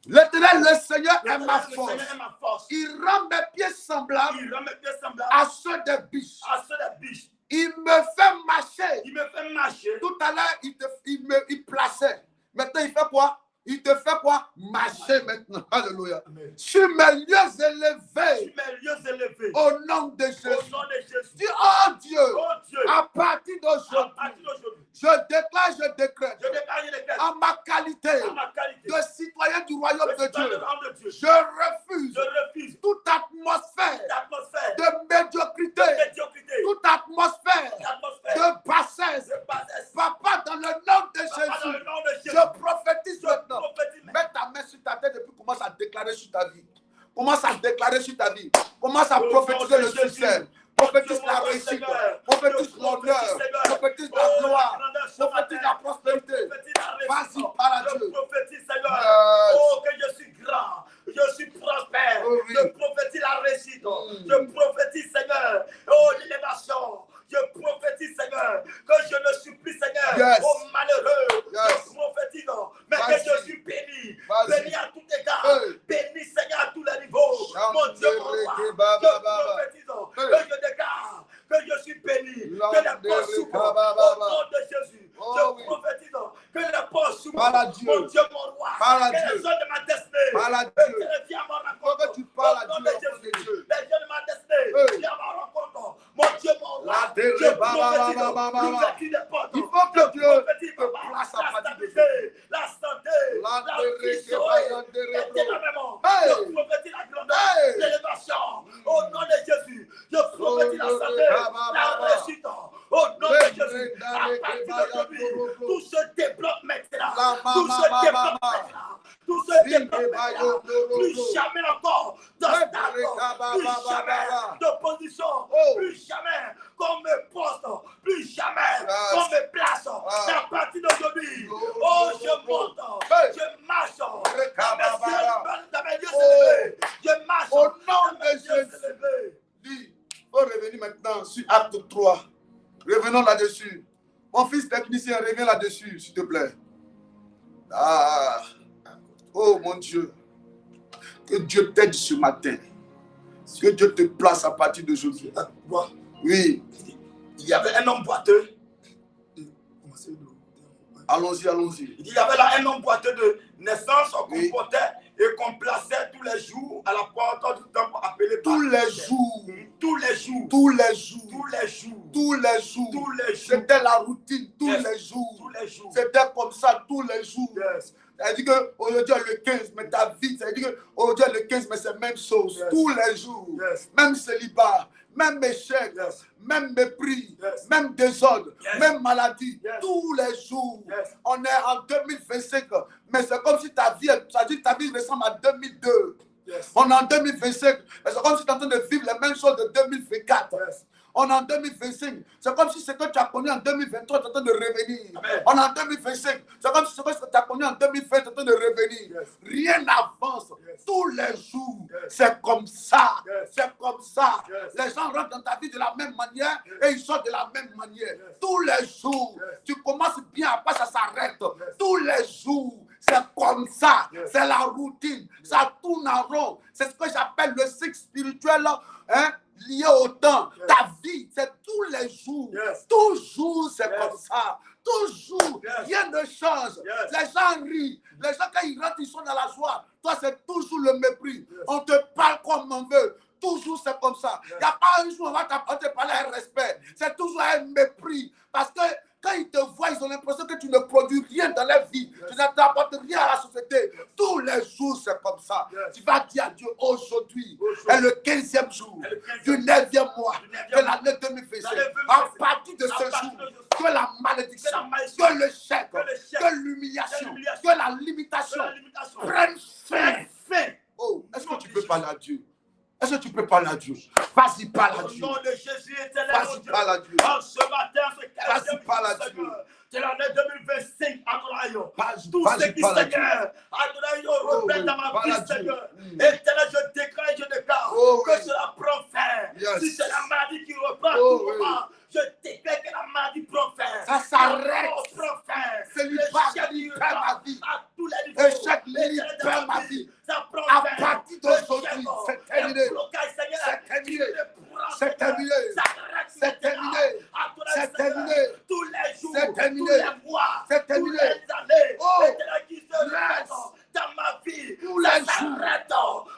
L'Éternel, le Seigneur est ma le force. Seigneur est ma force. Il rend mes pieds semblables Il rend mes pieds semblables à ceux des biches. à ceux des biches. Il me fait marcher. Il me fait marcher. Tout à l'heure, il plaçait. Maintenant, il fait quoi? Il te fait quoi? Marcher maintenant. Alléluia. Amen. Sur mes lieux Sur élevés. mes lieux élevés. Au nom de Au Jésus. nom de Jésus. Dis, oh Dieu, Oh Dieu. à partir À d'aujourd'hui, partir d'aujourd'hui, je déclare, je décrète, je déclare les cœurs en ma qualité à ma qualité. de citoyen du royaume Je de suis dans le Dieu, royaume de Dieu. je refuse Je refuse toute atmosphère l'atmosphère de médiocrité, de médiocrité, toute atmosphère l'atmosphère de bassesse. de bassesse. Papa, dans le nom de Papa, dans Jésus, le nom de Jésus, je prophétise je maintenant. prophétise Mets ta main sur ta tête et puis commence à déclarer sur ta vie. Commence à déclarer sur ta vie. Commence à Au prophétiser nom de le Jésus. succès. Prophétise Dieu, la mon réussite. Seigneur. Prophétise Je l'honneur. prophétise, Seigneur. Prophétise Oh, la gloire. la grandeur ce Prophétise matin. la prospérité. Je prophétise la réussite. Vas-y, parle à Je Dieu. prophétise, Seigneur. Yes. Oh, que je suis grand. Je suis prospère. Oh, oui. Je prophétise la réussite. Je prophétise, Seigneur. Oh, l'élévation. Je prophétise, Seigneur, que je ne suis plus, Seigneur, Yes. aux malheureux. Yes. Je prophétise, mais Vas-y. que je suis béni. Vas-y. Béni à tout égard. Hey. Béni, Seigneur, à tous les niveaux. Mon Dieu, mon roi. Landereke ba, Je ba, ba, ba. prophétise Hey. que je déclare que je suis béni. Que les Landereke portes s'ouvrent ba, ba, ba, au ba. nom de Jésus. Oh, Je oui. prophétise que les portes s'ouvrent. Parle à Dieu. Mon Dieu, mon roi. Parle à Que Dieu. les gens de ma destinée. Parle à que Dieu. tu viens à ma Faut rencontre. que tu parles à Au nom Dieu, de au nom de Jésus. Dieu. Les gens de ma destinée. Hey. Viens à ma rencontre. Mon Dieu, mon roi. La terre, Je ba, ba, prophétise ba, ba, ba, ba. l'ouverture des portes. Il faut que Je Dieu prophétise, te papa, place à la partir de stabilité, la santé, la Landereke vision, ba, landereke bro. éternellement. Hey. Je prophétise la grandeur, Hey. l'élévation. Au nom de Jésus. Je prophétise la santé, la réussite. Au nom de Jésus. À partir d'aujourd'hui, tout se débloque maintenant. Tout se débloque maintenant. Tout se débloque maintenant. Plus jamais encore d'obstacles. Plus jamais d'opposition. Plus jamais qu'on me poste. Plus jamais qu'on me place. À partir d'aujourd'hui, oh, je monte. Je marche. Dans mes yeux élevés. Je marche. Au nom dans mes de yeux Jésus. élevés. Dis, il faut revenir maintenant sur acte 3. Revenons là-dessus. Mon fils technicien, reviens là-dessus, s'il te plaît. Ah, oh mon Dieu. Que Dieu t'aide ce matin. Que Dieu te place à partir d'aujourd'hui. Oui, Il y avait un homme boiteux. allons-y, allons-y. Il y avait là un homme boiteux de naissance qu'on Oui. portait et qu'on plaçait tous les jours à la porte du temple appelé Tous les jours, Tous les jours. tous les jours, Tous les jours. tous les jours. Tous les jours. C'était la routine, tous Yes. les jours. Tous les jours. C'était comme ça tous les jours. Yes. Ça veut dire qu'aujourd'hui est le 15, mais ta vie, ça veut dire qu'aujourd'hui est le 15, mais c'est la même chose. Yes. Tous les jours. Yes. Même célibat, même échec, Yes. même mépris, Yes. même désordre, Yes. même maladie. Yes. Tous les jours. Yes. On est en 2025, mais c'est comme si ta vie, ça dit ta vie ressemble à 2002. Yes. On est en 2025, mais c'est comme si tu es en train de vivre les mêmes choses de 2024. Yes. On est en 2025. C'est comme si ce que tu as connu en 2023 est en train de revenir. Amen. On est en 2025. C'est comme si ce que tu as connu en 2020 est en train de revenir. Yes. Rien n'avance. Yes. Tous les jours, Yes. c'est comme ça. Yes. C'est comme ça. Yes. Les gens rentrent dans ta vie de la même manière et ils sortent de la même manière. Yes. Tous les jours, Yes. tu commences bien, après ça s'arrête. Yes. Tous les jours, c'est comme ça. Yes. C'est la routine. Ça tourne en rond. C'est ce que j'appelle le cycle spirituel lié au temps. Yes. Ta vie, c'est tous les jours. Yes. Toujours, c'est Yes. comme ça. Toujours, Yes. rien ne change. Yes. Les gens rient. Les gens, quand ils rentrent, ils sont dans la joie. Toi, c'est toujours le mépris. Yes. On te parle comme on veut. Toujours, c'est comme ça. Il Yes. n'y a pas un jour où on te parler un respect. C'est toujours un mépris. Parce que quand ils te voient, ils ont l'impression que tu ne produis rien dans leur vie. Yes. Tu n'apportes rien à la société. Tous les jours, c'est comme ça. Yes. Tu vas dire à Dieu, aujourd'hui Aujourd'hui est le 15e jour est le 15e du 9e mois du 9e de l'année 2025. l'année 2025. À partir de À ce partir jour, de ce que la malédiction, que la malédiction, que l'échec, que l'échec, que l'humiliation, que l'humiliation, que la limitation que la limitation prennent fin. fin. Oh, est-ce que Nom tu de peux Jésus. parler à Dieu? Est-ce que tu peux parler à Dieu? Vas-y, parle à Au Dieu. nom de Jésus éternel, Vas-y, mon Dieu. parle à Dieu. En ce matin, ce 15e Vas-y, parle à jour, Dieu. Seigneur, de l'année 2025, Adonai. Vas-y, Tout ce vas-y, qui, parle à Dieu. Seigneur, Adonai, reprenne dans ma parle à vie, Dieu. Seigneur. Mm. Éternel, je déclare et je déclare Oh, que oui. cela prend fin. Yes. Si c'est la maladie qui reprend à Oh, tout oui. moment, je déclare que la maladie prend fin. Ça s'arrête. La mort prend fin. Célibat L'échec qui libère reprend ma vie. à tous les niveaux. Échec Éternel, libère dans ma vie. Ça prend À fin. partir d'aujourd'hui, L'échec, c'est terminé. le blocage, Seigneur, C'est terminé. qui reprend, C'est Seigneur, terminé. s'arrête C'est maintenant. terminé. Adonai, C'est Seigneur, terminé. tous les jours, C'est terminé. tous les mois, C'est tous terminé. les années, Oh. Éternel, qui se Yes. répètent dans ma vie, Tous ça les jours. s'arrête,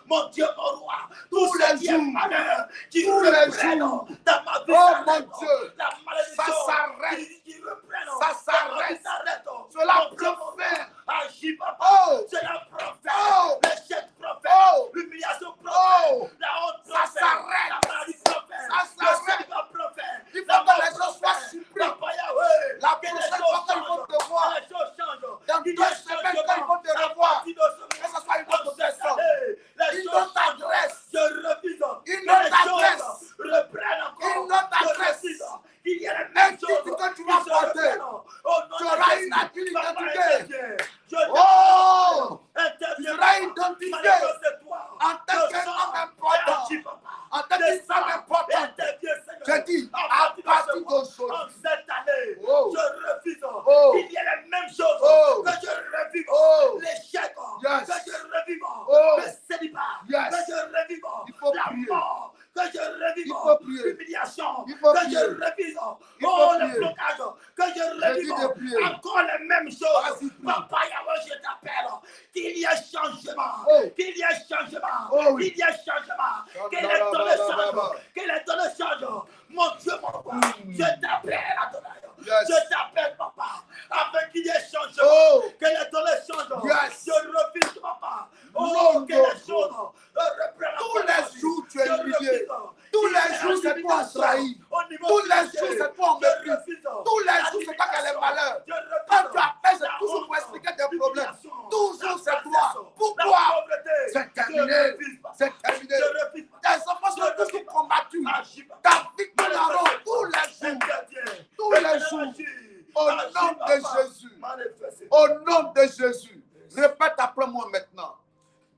mon Dieu, mon roi, Tous tout les ce qui est jours. malheur, qui Tous les reprennent jours. dans ma vie, Oh, s'arrête. mon Dieu. La malédiction Ça s'arrête. qui reprennent Ça dans ma vie, s'arrête. s'arrête. Cela Mon Dieu, prend mon fin. roi, agis, papa. Oh. Cela prend Oh. fin. L'échec prend fin. Oh. L'humiliation prend Oh. fin. La honte Ça prend fin. s'arrête. La maladie prend fin. Ça Le s'arrête. célibat prend fin. Il faut La que mort les prend choses soient fin. supprimées. Papa Yahweh, La que les prochaine choses fois qu'ils vont changent. te voir, Que les choses changent. dans Qu'il y 2 ait semaines, changement. quand ils vont te À revoir, partir de ce moment, que ce soit une autre en cette personne, année, les une choses autre changent. adresse, Je refuse une que autre les choses adresse, reprennent encore. une autre Je adresse. refuse qu'il y ait les Un mêmes titre choses que tu qui vas se porter. reprennent. Au nom Tu de auras Jésus, une identité. Papa, interviens. Je Oh! interviens. Tu seras identifié Manifeste toi. en tant qu'un homme important, en tant qu'une femme importante. Je dis, à partir d'aujourd'hui, en cette année, Oh. je refuse Oh. qu'il y ait les mêmes choses Oh. que je revive. Oh. L'échec, Yes. que je revive. Oh. Le célibat, Yes. que je revive. Il faut La prier. mort, que je revive. Il faut prier. L'humiliation, Il faut que prier. je revive. Il faut Oh, prier. le blocage, que je Je dis revive. de prier. Encore les mêmes Vas-y, choses. prie. Papa Yahweh, je t'appelle. Qu'il y ait changement. Oh. Qu'il y ait changement. Oh, oui. Qu'il y ait changement. Qu'il ait ton change. Qu'il ait ton change. Mon Dieu, mon roi. Je t'appelle, Adonai. Yes. Je t'appelle, papa. Afin qu'il y ait changement. Oh. Qu'il ait ton change. Yes. Je refuse, papa. Non, Oh, que les non, choses reprennent Tous encore. les jours, tu es Je humilié. refuse. Tous Qu'il y ait les jours, c'est toi limitation trahi. au niveau Tous les financier. jours, c'est toi en Je mépris. refuse. Tous les La jours, c'est toi qui as les limitation. malheurs. Je refuse. Quand tu appelles, c'est La toujours pour honte, expliquer des problèmes. l'humiliation, Toujours, la c'est frustration, toi. la Pourquoi? pauvreté. C'est Je terminé. refuse, papa. C'est terminé. Je refuse, papa. Tes enfants sont toujours combattus. Agis, papa. Ta vie tourne en rond tous les jours. Interviens. Tous les jours. Au Agis, nom de papa. Jésus. Manifeste. Au nom de Jésus. Répète après moi maintenant.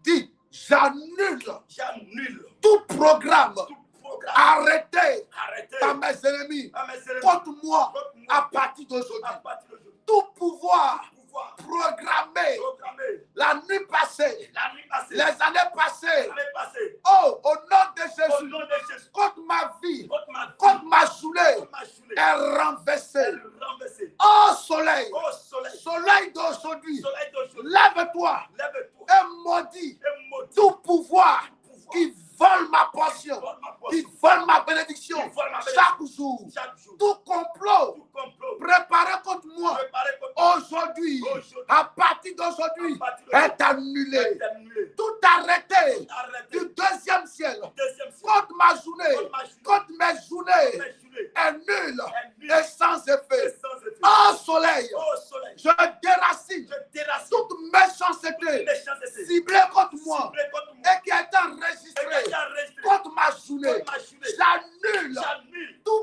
Dis, j'annule J'annule tout programme tout programme. arrêté Arrêtez. par mes ennemis À mes ennemis. contre moi Contre moi. à partir À d'aujourd'hui. partir d'aujourd'hui. Tout pouvoir Pouvoir programmé programmer la nuit passée, la nuit passée. les années passées, L'année passée. oh, au nom de Au Jésus, nom de Jésus. contre ma vie, Contre ma vie. contre ma journée, Contre ma journée. est renversée. Elle renversée. Oh soleil, Au soleil. soleil d'aujourd'hui, Soleil d'aujourd'hui. lève-toi Lève-toi. et maudis Et maudit tout pouvoir pouvoir. qui vole ma portion, Vole ma qui portion. vole ma bénédiction Qui vole ma chaque jour. Chaque jour. Tout complot Tout complot. préparé contre moi Préparé contre moi. aujourd'hui, Aujourd'hui. à partir d'aujourd'hui, À partir d'aujourd'hui. est annulé. Est annulé. Tout arrêté Arrêtez. du deuxième ciel Deuxième ciel. contre ma journée, Contre ma journée. contre mes journées, Mes journées. est nul Est nul. et sans Et effet. sans effet. Oh soleil, Au soleil. je déracine Je déracine toute méchanceté méchanceté. ciblée contre moi Ciblée contre moi. et qui a été Et enregistrée qui a enregistré contre ma journée. contre ma journée. J'annule J'annule tout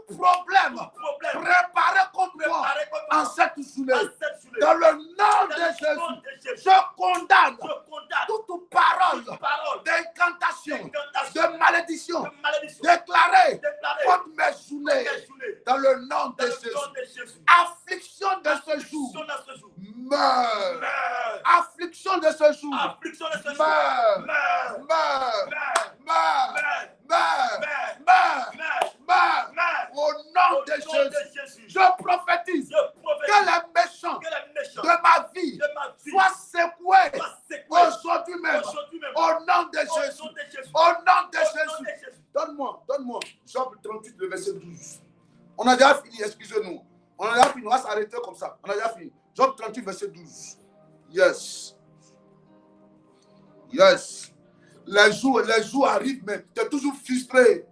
Meurs. Meurs. Affliction de ce jour. Affliction de ce jour. Meurs. Meurs. Meurs. Meurs. Meurs. Meurs. Meurs. Meurs. Meurs. Meurs. Meurs. Meurs. Au nom de Jésus. Je prophétise que les méchants de ma vie soient secoués aujourd'hui même. Au nom de Jésus. Au nom de Jésus. Donne-moi. Job 38, le verset 12. On a déjà fini, excusez-nous. On a déjà fini, on va s'arrêter comme ça. On a déjà fini. Job 38, verset 12. Yes. Yes. Les jours arrivent, mais tu es toujours frustré.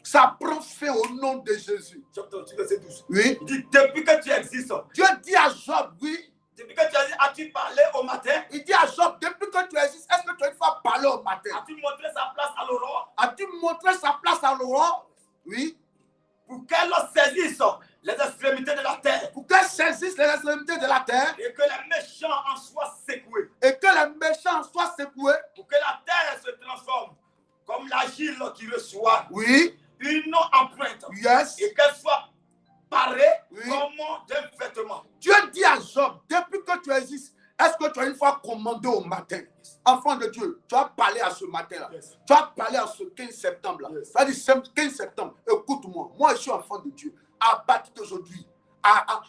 Ça prend fin au nom de Jésus. Job 38, verset 12. Oui. Il dit, depuis que tu existes, Dieu dit à Job, oui. depuis que tu existes, as-tu parlé au matin? Il dit à Job, depuis que tu existes, est-ce que tu as une fois parlé au matin? As-tu montré sa place à l'aurore? As-tu montré sa place à l'aurore? Oui. Pour qu'elle saisisse les extrémités de la terre. Pour qu'elle saisisse les extrémités de la terre. Et que les méchants en soient secoués. Et que les méchants soient secoués. Pour que la terre se transforme comme l'argile qui reçoit. Oui. Une empreinte. Yes. Et qu'elle soit parée comme d'un vêtement. Dieu dit à Job, depuis que tu existes, est-ce que tu as une fois commandé au matin? Enfant de Dieu, tu as parlé à ce matin-là. Yes. Tu as parlé à ce 15 septembre-là. Yes. Tu as dit 15 septembre, écoute-moi. Moi, je suis enfant de Dieu. À partir d'aujourd'hui,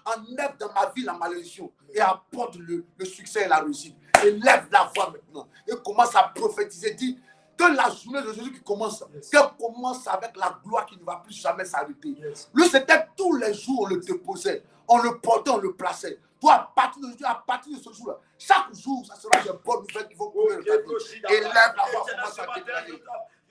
enlève dans ma vie la malédiction et apporte le succès et la réussite. Et lève la voix maintenant. Et commence à prophétiser. Dis que la journée de Jésus qui commence, qu'elle commence avec la gloire qui ne va plus jamais s'arrêter. Yes. Lui, c'était tous les jours, on le déposait. On le portait, on le plaçait. Toi, à partir de ce jour-là, chaque jour, ça sera des bonnes nouvelles qui vont courir dans ta vie. Et lève la voix, commence à déclarer.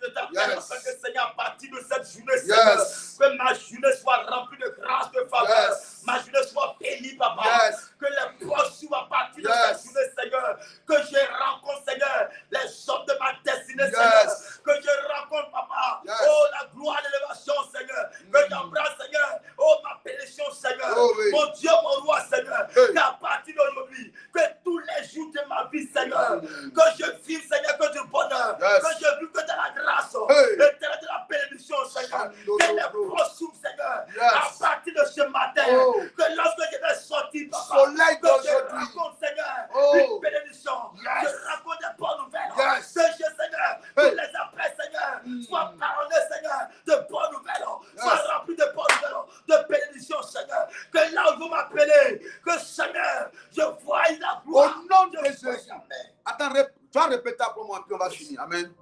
Je t'appelle afin que, Seigneur, à partir de cette journée, Yes. que ma journée soit remplie de grâce, de faveur. Yes. Ma journée soit bénie, papa. Yes. Que les proches à partir de Yes. cette journée, Seigneur. Que je rencontre, Seigneur, les hommes de ma destinée, Yes. Seigneur. Que je rencontre, papa. Yes. Oh, la gloire, l'élévation, Seigneur. Que j'embrasse, Seigneur. Oh, ma pénition, Seigneur. Oh, oui. Mon Dieu, mon roi, Seigneur. Hey. Qu'à partir d'aujourd'hui, que tous les jours de ma vie, Seigneur, que je vive, Seigneur, que du bonheur. Yes. Que je vive que de la grâce. Hey. De la bénédiction, Seigneur. Que les proches, Seigneur. Yes. À partir de ce matin, Oh. que lorsque je vais sortir, papa, Soleil que je d'aujourd'hui. raconte, Seigneur, Oh. une bénédiction. Yes. Je raconte des bonnes nouvelles. Yes. Que je, Seigneur, Hey. tous les appels, Seigneur, soient parlés, Seigneur, de bonnes nouvelles. Yes. Soient remplis de bonnes nouvelles, de bénédictions, Seigneur. Que là où vous m'appelez, que, Seigneur, je voie la gloire. Au nom de Je vois Jésus. jamais. Attends, tu vas répéter après moi, puis on va finir. Amen.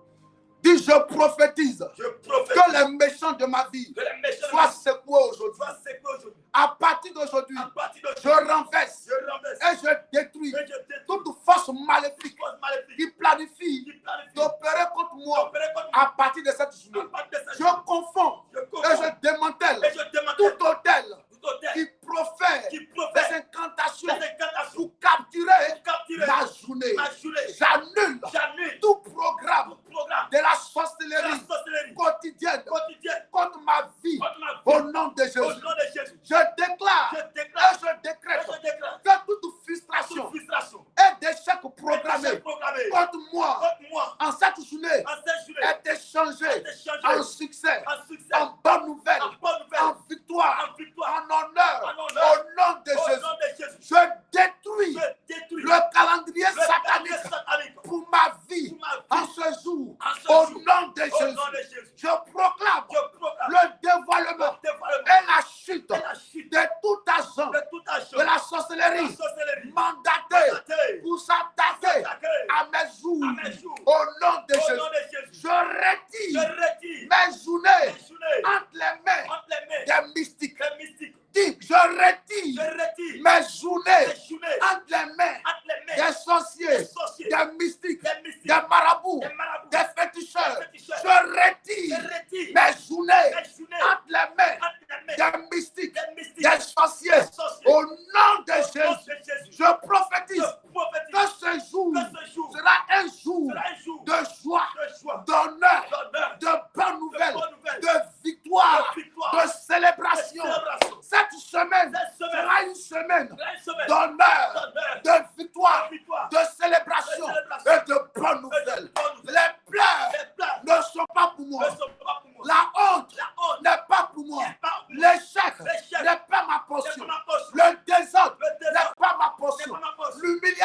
Dis, je prophétise Je prophétise que les méchants de ma vie que les méchants soient secoués aujourd'hui. soient secoués aujourd'hui. À partir d'aujourd'hui, À partir de je renverse je renverse et je détruis et je détruis toute force maléfique toute maléfique qui planifie qui planifie d'opérer contre moi d'opérer contre à partir de cette à journée. partir de cette Je confonds je et confonds je démantèle et je demande tout hôtel tout hôtel qui profère qui des profère incantations des incantations pour capturer pour capturer ma journée. ma journée. J'annule J'annule tout programme tout programme de la de la sorcellerie sorcellerie quotidienne quotidienne contre ma vie contre ma vie. au nom de Au Jésus. nom de Jésus, Je déclare je et déclare je et décrète je déclare que toute toute frustration frustration et d'échec et programmé d'échec programmé contre moi contre moi en cette journée en cette journée est échangé est échangé en succès, en succès, en bonne nouvelle, en bonne nouvelle, en victoire, en victoire, en honneur, en honneur, au nom de au Jésus. nom de Jésus. Je détruis Je détruis le calendrier le calendrier satanique satanique pour ma vie pour ma vie en ce jour, en ce au jour, nom de au Jésus. nom de Jésus. Je proclame Je proclame le dévoilement le dévoilement et la chute et la chute de tout agent de tout agent de la de sorcellerie la sorcellerie mandaté mandaté pour s'attaquer s'attaquer à mes jours, à mes jours. au nom de au Jésus. nom de Jésus. Je Je retire retire mes journées mes journées entre les mains entre les mains des mystiques. des mystiques. Dis, je Je retire retire mes journées mes journées entre les mains entre les mains des sorciers, des sorciers, des mystiques, des mystiques, des marabouts, des marabouts, des féticheurs. des féticheurs. Je Je retire retire mes journées mes journées entre les mains entre les mains des mystiques, des mystiques, des sorciers. des sorciers. Au nom de Au nom Jésus, de Jésus. je prophétise Je prophétise que ce jour que ce jour sera un jour sera un jour de joie, de joie, d'honneur, d'honneur, de bonnes nouvelles, bonnes nouvelles, de victoire, de victoire, de célébration. de célébration. Cette semaine Cette semaine sera une semaine sera une semaine d'honneur, d'honneur, de victoire, de victoire, de célébration de célébration et de bonnes et de nouvelles. bonnes nouvelles. Les pleurs Les plans ne sont pas pour ne moi. sont pas pour moi. La honte La honte n'est pas pour moi. n'est pas pour moi. L'échec L'échec n'est pas ma n'est portion. pas ma portion. Le désordre Le désordre n'est pas ma n'est portion. pas ma portion. L'humiliation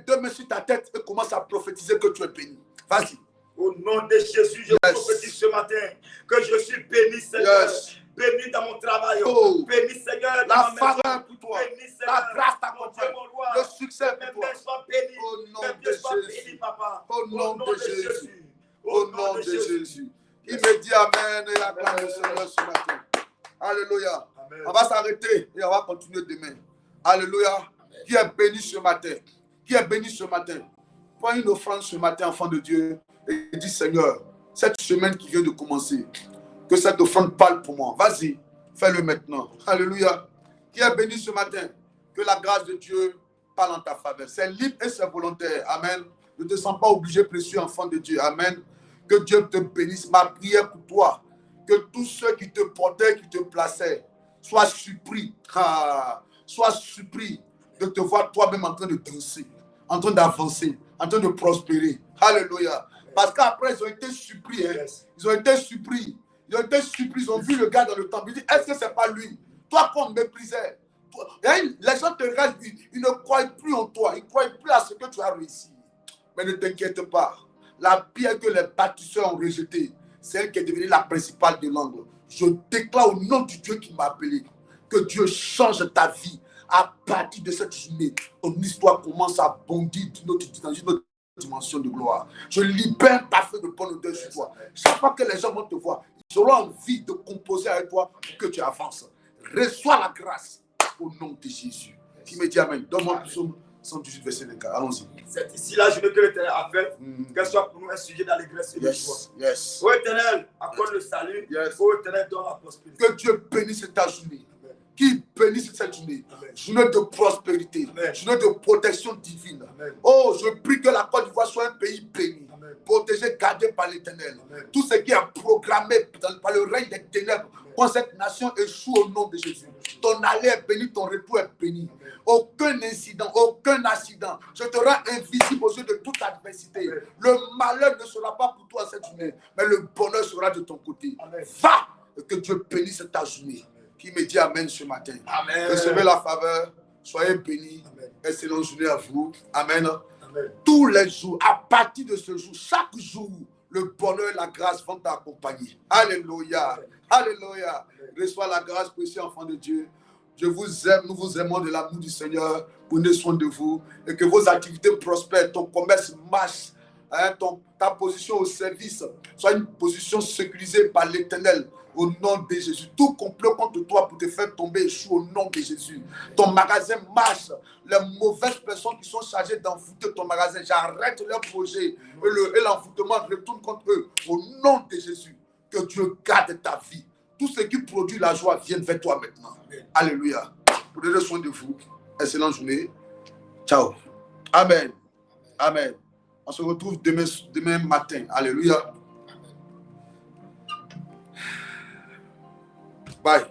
deux mains sur ta tête et commence à prophétiser que tu es béni. Vas-y. Au nom de Jésus, je prophétise ce matin que je suis béni, Seigneur. Béni dans mon travail. Oh. Béni, Seigneur, dans La ma maison. faveur pour toi. Béni, Seigneur. La grâce t'accompagne. Mon roi. Le succès Mes pour toi. mains soient bénies. Au nom Mes de pieds soient Jésus. bénis, papa. Au nom de Jésus. Au Au nom de Jésus. Il me dit Amen et acclame le Seigneur ce matin. Alléluia. Amen. On va s'arrêter et on va continuer demain. Alléluia. Amen. Qui est béni ce matin? Qui est béni ce matin? Prends une offrande ce matin, enfant de Dieu, et dis Seigneur, cette semaine qui vient de commencer, que cette offrande parle pour moi. Vas-y, fais-le maintenant. Alléluia. Qui est béni ce matin? Que la grâce de Dieu parle en ta faveur. C'est libre et c'est volontaire. Amen. Ne te sens pas obligé, précieux enfant de Dieu. Amen. Que Dieu te bénisse. Ma prière pour toi, que tous ceux qui te portaient, qui te plaçaient, soient surpris. Soient surpris de te voir toi-même en train de danser, en train d'avancer, en train de prospérer. Alléluia. Parce qu'après, ils ont été surpris. Hein. Ils ont été surpris. Ils ont été surpris. Ils ont vu le gars dans le temple. Ils disent, est-ce que ce n'est pas lui? Toi qu'on méprisait. Les gens te regardent, ils ne croient plus en toi. Ils ne croient plus à ce que tu as réussi. Mais ne t'inquiète pas. La pierre que les bâtisseurs ont rejetée, c'est elle qui est devenue la principale de l'angle. Je déclare au nom du Dieu qui m'a appelé que Dieu change ta vie. À partir de cette journée, ton histoire commence à bondir dans une autre dimension de gloire. Je libère ta feu de bonne odeur sur toi. Chaque fois que les gens vont te voir, ils auront envie de composer avec toi pour que tu avances. Reçois la grâce au nom de Jésus. Qui me dit Amen. Donne-moi Psaume 118, verset 24. Allons-y. C'est ici la journée que l'Éternel a faite, qu'elle soit pour nous un sujet d'allégresse et de joie. Yes. Ô Éternel, accorde le salut. Ô Éternel, donne la prospérité. Que Dieu bénisse ta journée. Qui bénisse cette journée. Amen. Journée de prospérité. Amen. Journée de protection divine. Amen. Oh, je prie que la Côte d'Ivoire soit un pays béni. Amen. Protégé, gardé par l'Éternel. Tout ce qui est programmé par le règne des ténèbres, quand cette nation échoue au nom de Jésus. Ton aller est béni, ton retour est béni. Amen. Aucun incident, aucun accident. Je te rends invisible aux yeux de toute adversité. Amen. Le malheur ne sera pas pour toi cette journée, mais le bonheur sera de ton côté. Amen. Va, et que Dieu bénisse ta journée. Qui me dit Amen ce matin. Amen. Recevez la faveur. Soyez bénis. Excellente journée à vous. Amen. Amen. Tous les jours, à partir de ce jour, chaque jour, le bonheur et la grâce vont t'accompagner. Alléluia. Amen. Alléluia. Reçois la grâce, précieux enfant de Dieu. Je vous aime, nous vous aimons de l'amour du Seigneur. Prenez soin de vous et que vos activités prospèrent, ton commerce marche, hein, ta position au service soit une position sécurisée par l'Éternel. Au nom de Jésus. Tout complot contre toi pour te faire tomber échoue au nom de Jésus. Ton magasin marche. Les mauvaises personnes qui sont chargées d'envoûter ton magasin, j'arrête leur projet et l'envoûtement retourne contre eux. Au nom de Jésus. Que Dieu garde ta vie. Tout ce qui produit la joie vienne vers toi maintenant. Amen. Alléluia. Prenez soin de vous. Excellente journée. Ciao. Amen. Amen. On se retrouve demain matin. Alléluia. Bye.